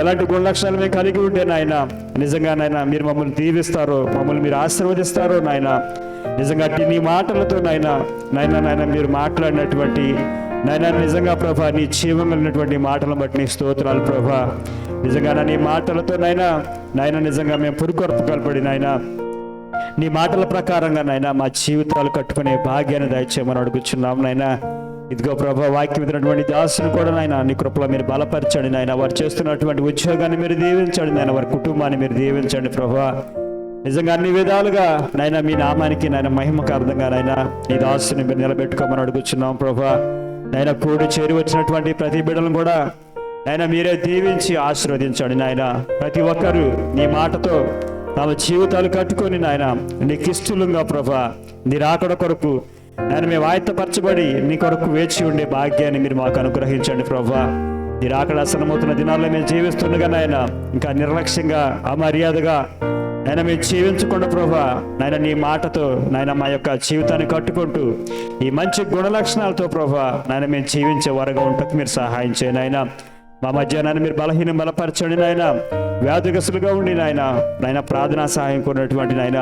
Speaker 2: ఎలాంటి గుణ లక్షణాలు మేము కలిగి ఉంటే నాయన నిజంగా నాయన మీరు మమ్మల్ని దీవిస్తారో, మమ్మల్ని మీరు ఆశీర్వదిస్తారో నాయన. నిజంగా నీ మాటలతో నాయన మీరు మాట్లాడినటువంటి నాయన నిజంగా ప్రభా నీ జీవం కలిగినటువంటి మాటలను బట్టి నీ స్తోత్రాలు ప్రభా. నిజంగా నీ మాటలతో నాయన నిజంగా మేము పురుకొరపు కలపడి నాయన నీ మాటల ప్రకారంగా నాయన మా జీవితాలు కట్టుకునే భాగ్యాన్ని దయచేయమని అడుగుచున్నాం నాయన. ఇదిగో ప్రభా, వాక్యం ఇచ్చినటువంటి దాసుని కూడా నాయన నీ కృపలో మీరు బలపరచండి నాయన. వారు చేస్తున్నటువంటి ఉద్యోగాన్ని మీరు దీవించండి నాయన, వారి కుటుంబాన్ని మీరు దీవించండి ప్రభా. నిజంగా అన్ని విధాలుగా నాయన మీ నామానికి నాయన మహిమకార్థంగా నాయన నీ దాసుని మీరు నిలబెట్టుకోమని అడుగుచున్నాం ప్రభా. నాయన కూడి చేరి వచ్చినటువంటి ప్రతి బిడ్డలను కూడా నాయన మీరే దీవించి ఆశీర్వదించండి నాయన. ప్రతి ఒక్కరూ నీ మాటతో తమ జీవితాలు కట్టుకొని నాయన నీకు ఇష్టలుగా ప్రభా నీ రాకడ కొరకు నాయన మేము ఆయత్తపరచబడి నీ కొరకు వేచి ఉండే భాగ్యాన్ని మీరు మాకు అనుగ్రహించండి ప్రభా. నీ రాకడ అసలమవుతున్న దినాల్లో మేము జీవిస్తుండగా నాయన ఇంకా నిర్లక్ష్యంగా అమర్యాదగా నాయన మేము జీవించకుండా ప్రభా నాయన నీ మాటతో నాయన మా యొక్క జీవితాన్ని కట్టుకుంటూ ఈ మంచి గుణ లక్షణాలతో ప్రభా నాయన మేము జీవించే వారుగా ఉంటుంది మీరు సహాయం చేయండి నాయన. మా మధ్యాహ్నాన్ని మీరు బలహీనం బలపరచండి నాయన. వ్యాధిగ్రస్తులుగా ఉండి నాయన ప్రార్థనా సహాయం కొన్నటువంటి నాయన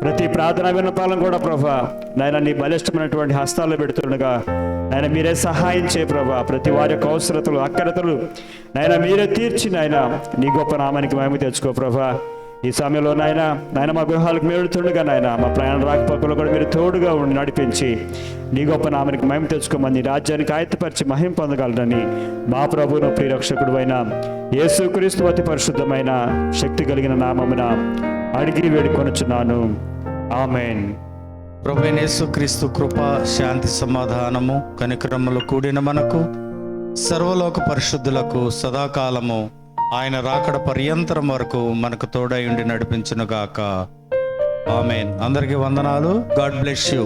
Speaker 2: ప్రతి ప్రార్థనా విన్నపాలను కూడా ప్రభా నాయన నీ బలిష్టమైనటువంటి హస్తాల్లో పెడుతుండగా నాయన మీరే సహాయం చేయ ప్రభా. ప్రతి వారి యొక్క అవసరతలు అక్కరతలు నాయన మీరే తీర్చి నాయన నీ గొప్ప నామానికి మహిమ తెచ్చుకో ప్రభా. ఈ సమయంలో నాయన మా గృహాలకు మేడుతుండగా నాయన మా ప్రయాణ రాకపోకలు కూడా మీరు తోడుగా ఉండి నడిపించి నీ గొప్ప నామానికి మహిమ తెచ్చుకోమని నీ రాజ్యానికి ఆయత్తపరిచి మహిమ పొందగలరని మా ప్రభువును ప్రియరక్షకుడు అయిన యేసుక్రీస్తు అతి పరిశుద్ధమైన శక్తి కలిగిన నామమున అడిగి వేడుకొనుచున్నాను. ఆమేన్.
Speaker 1: ప్రభువైన యేసుక్రీస్తు కృప, శాంతి, సమాధానము, కనికరములు కూడిన మనకు సర్వలోక పరిశుద్ధులకు సదాకాలము ఆయన రాకడ పర్యంతరం వరకు మనకు తోడై ఉండి నడిపించునుగాక. ఆమేన్. అందరికీ వందనాలు. God bless you.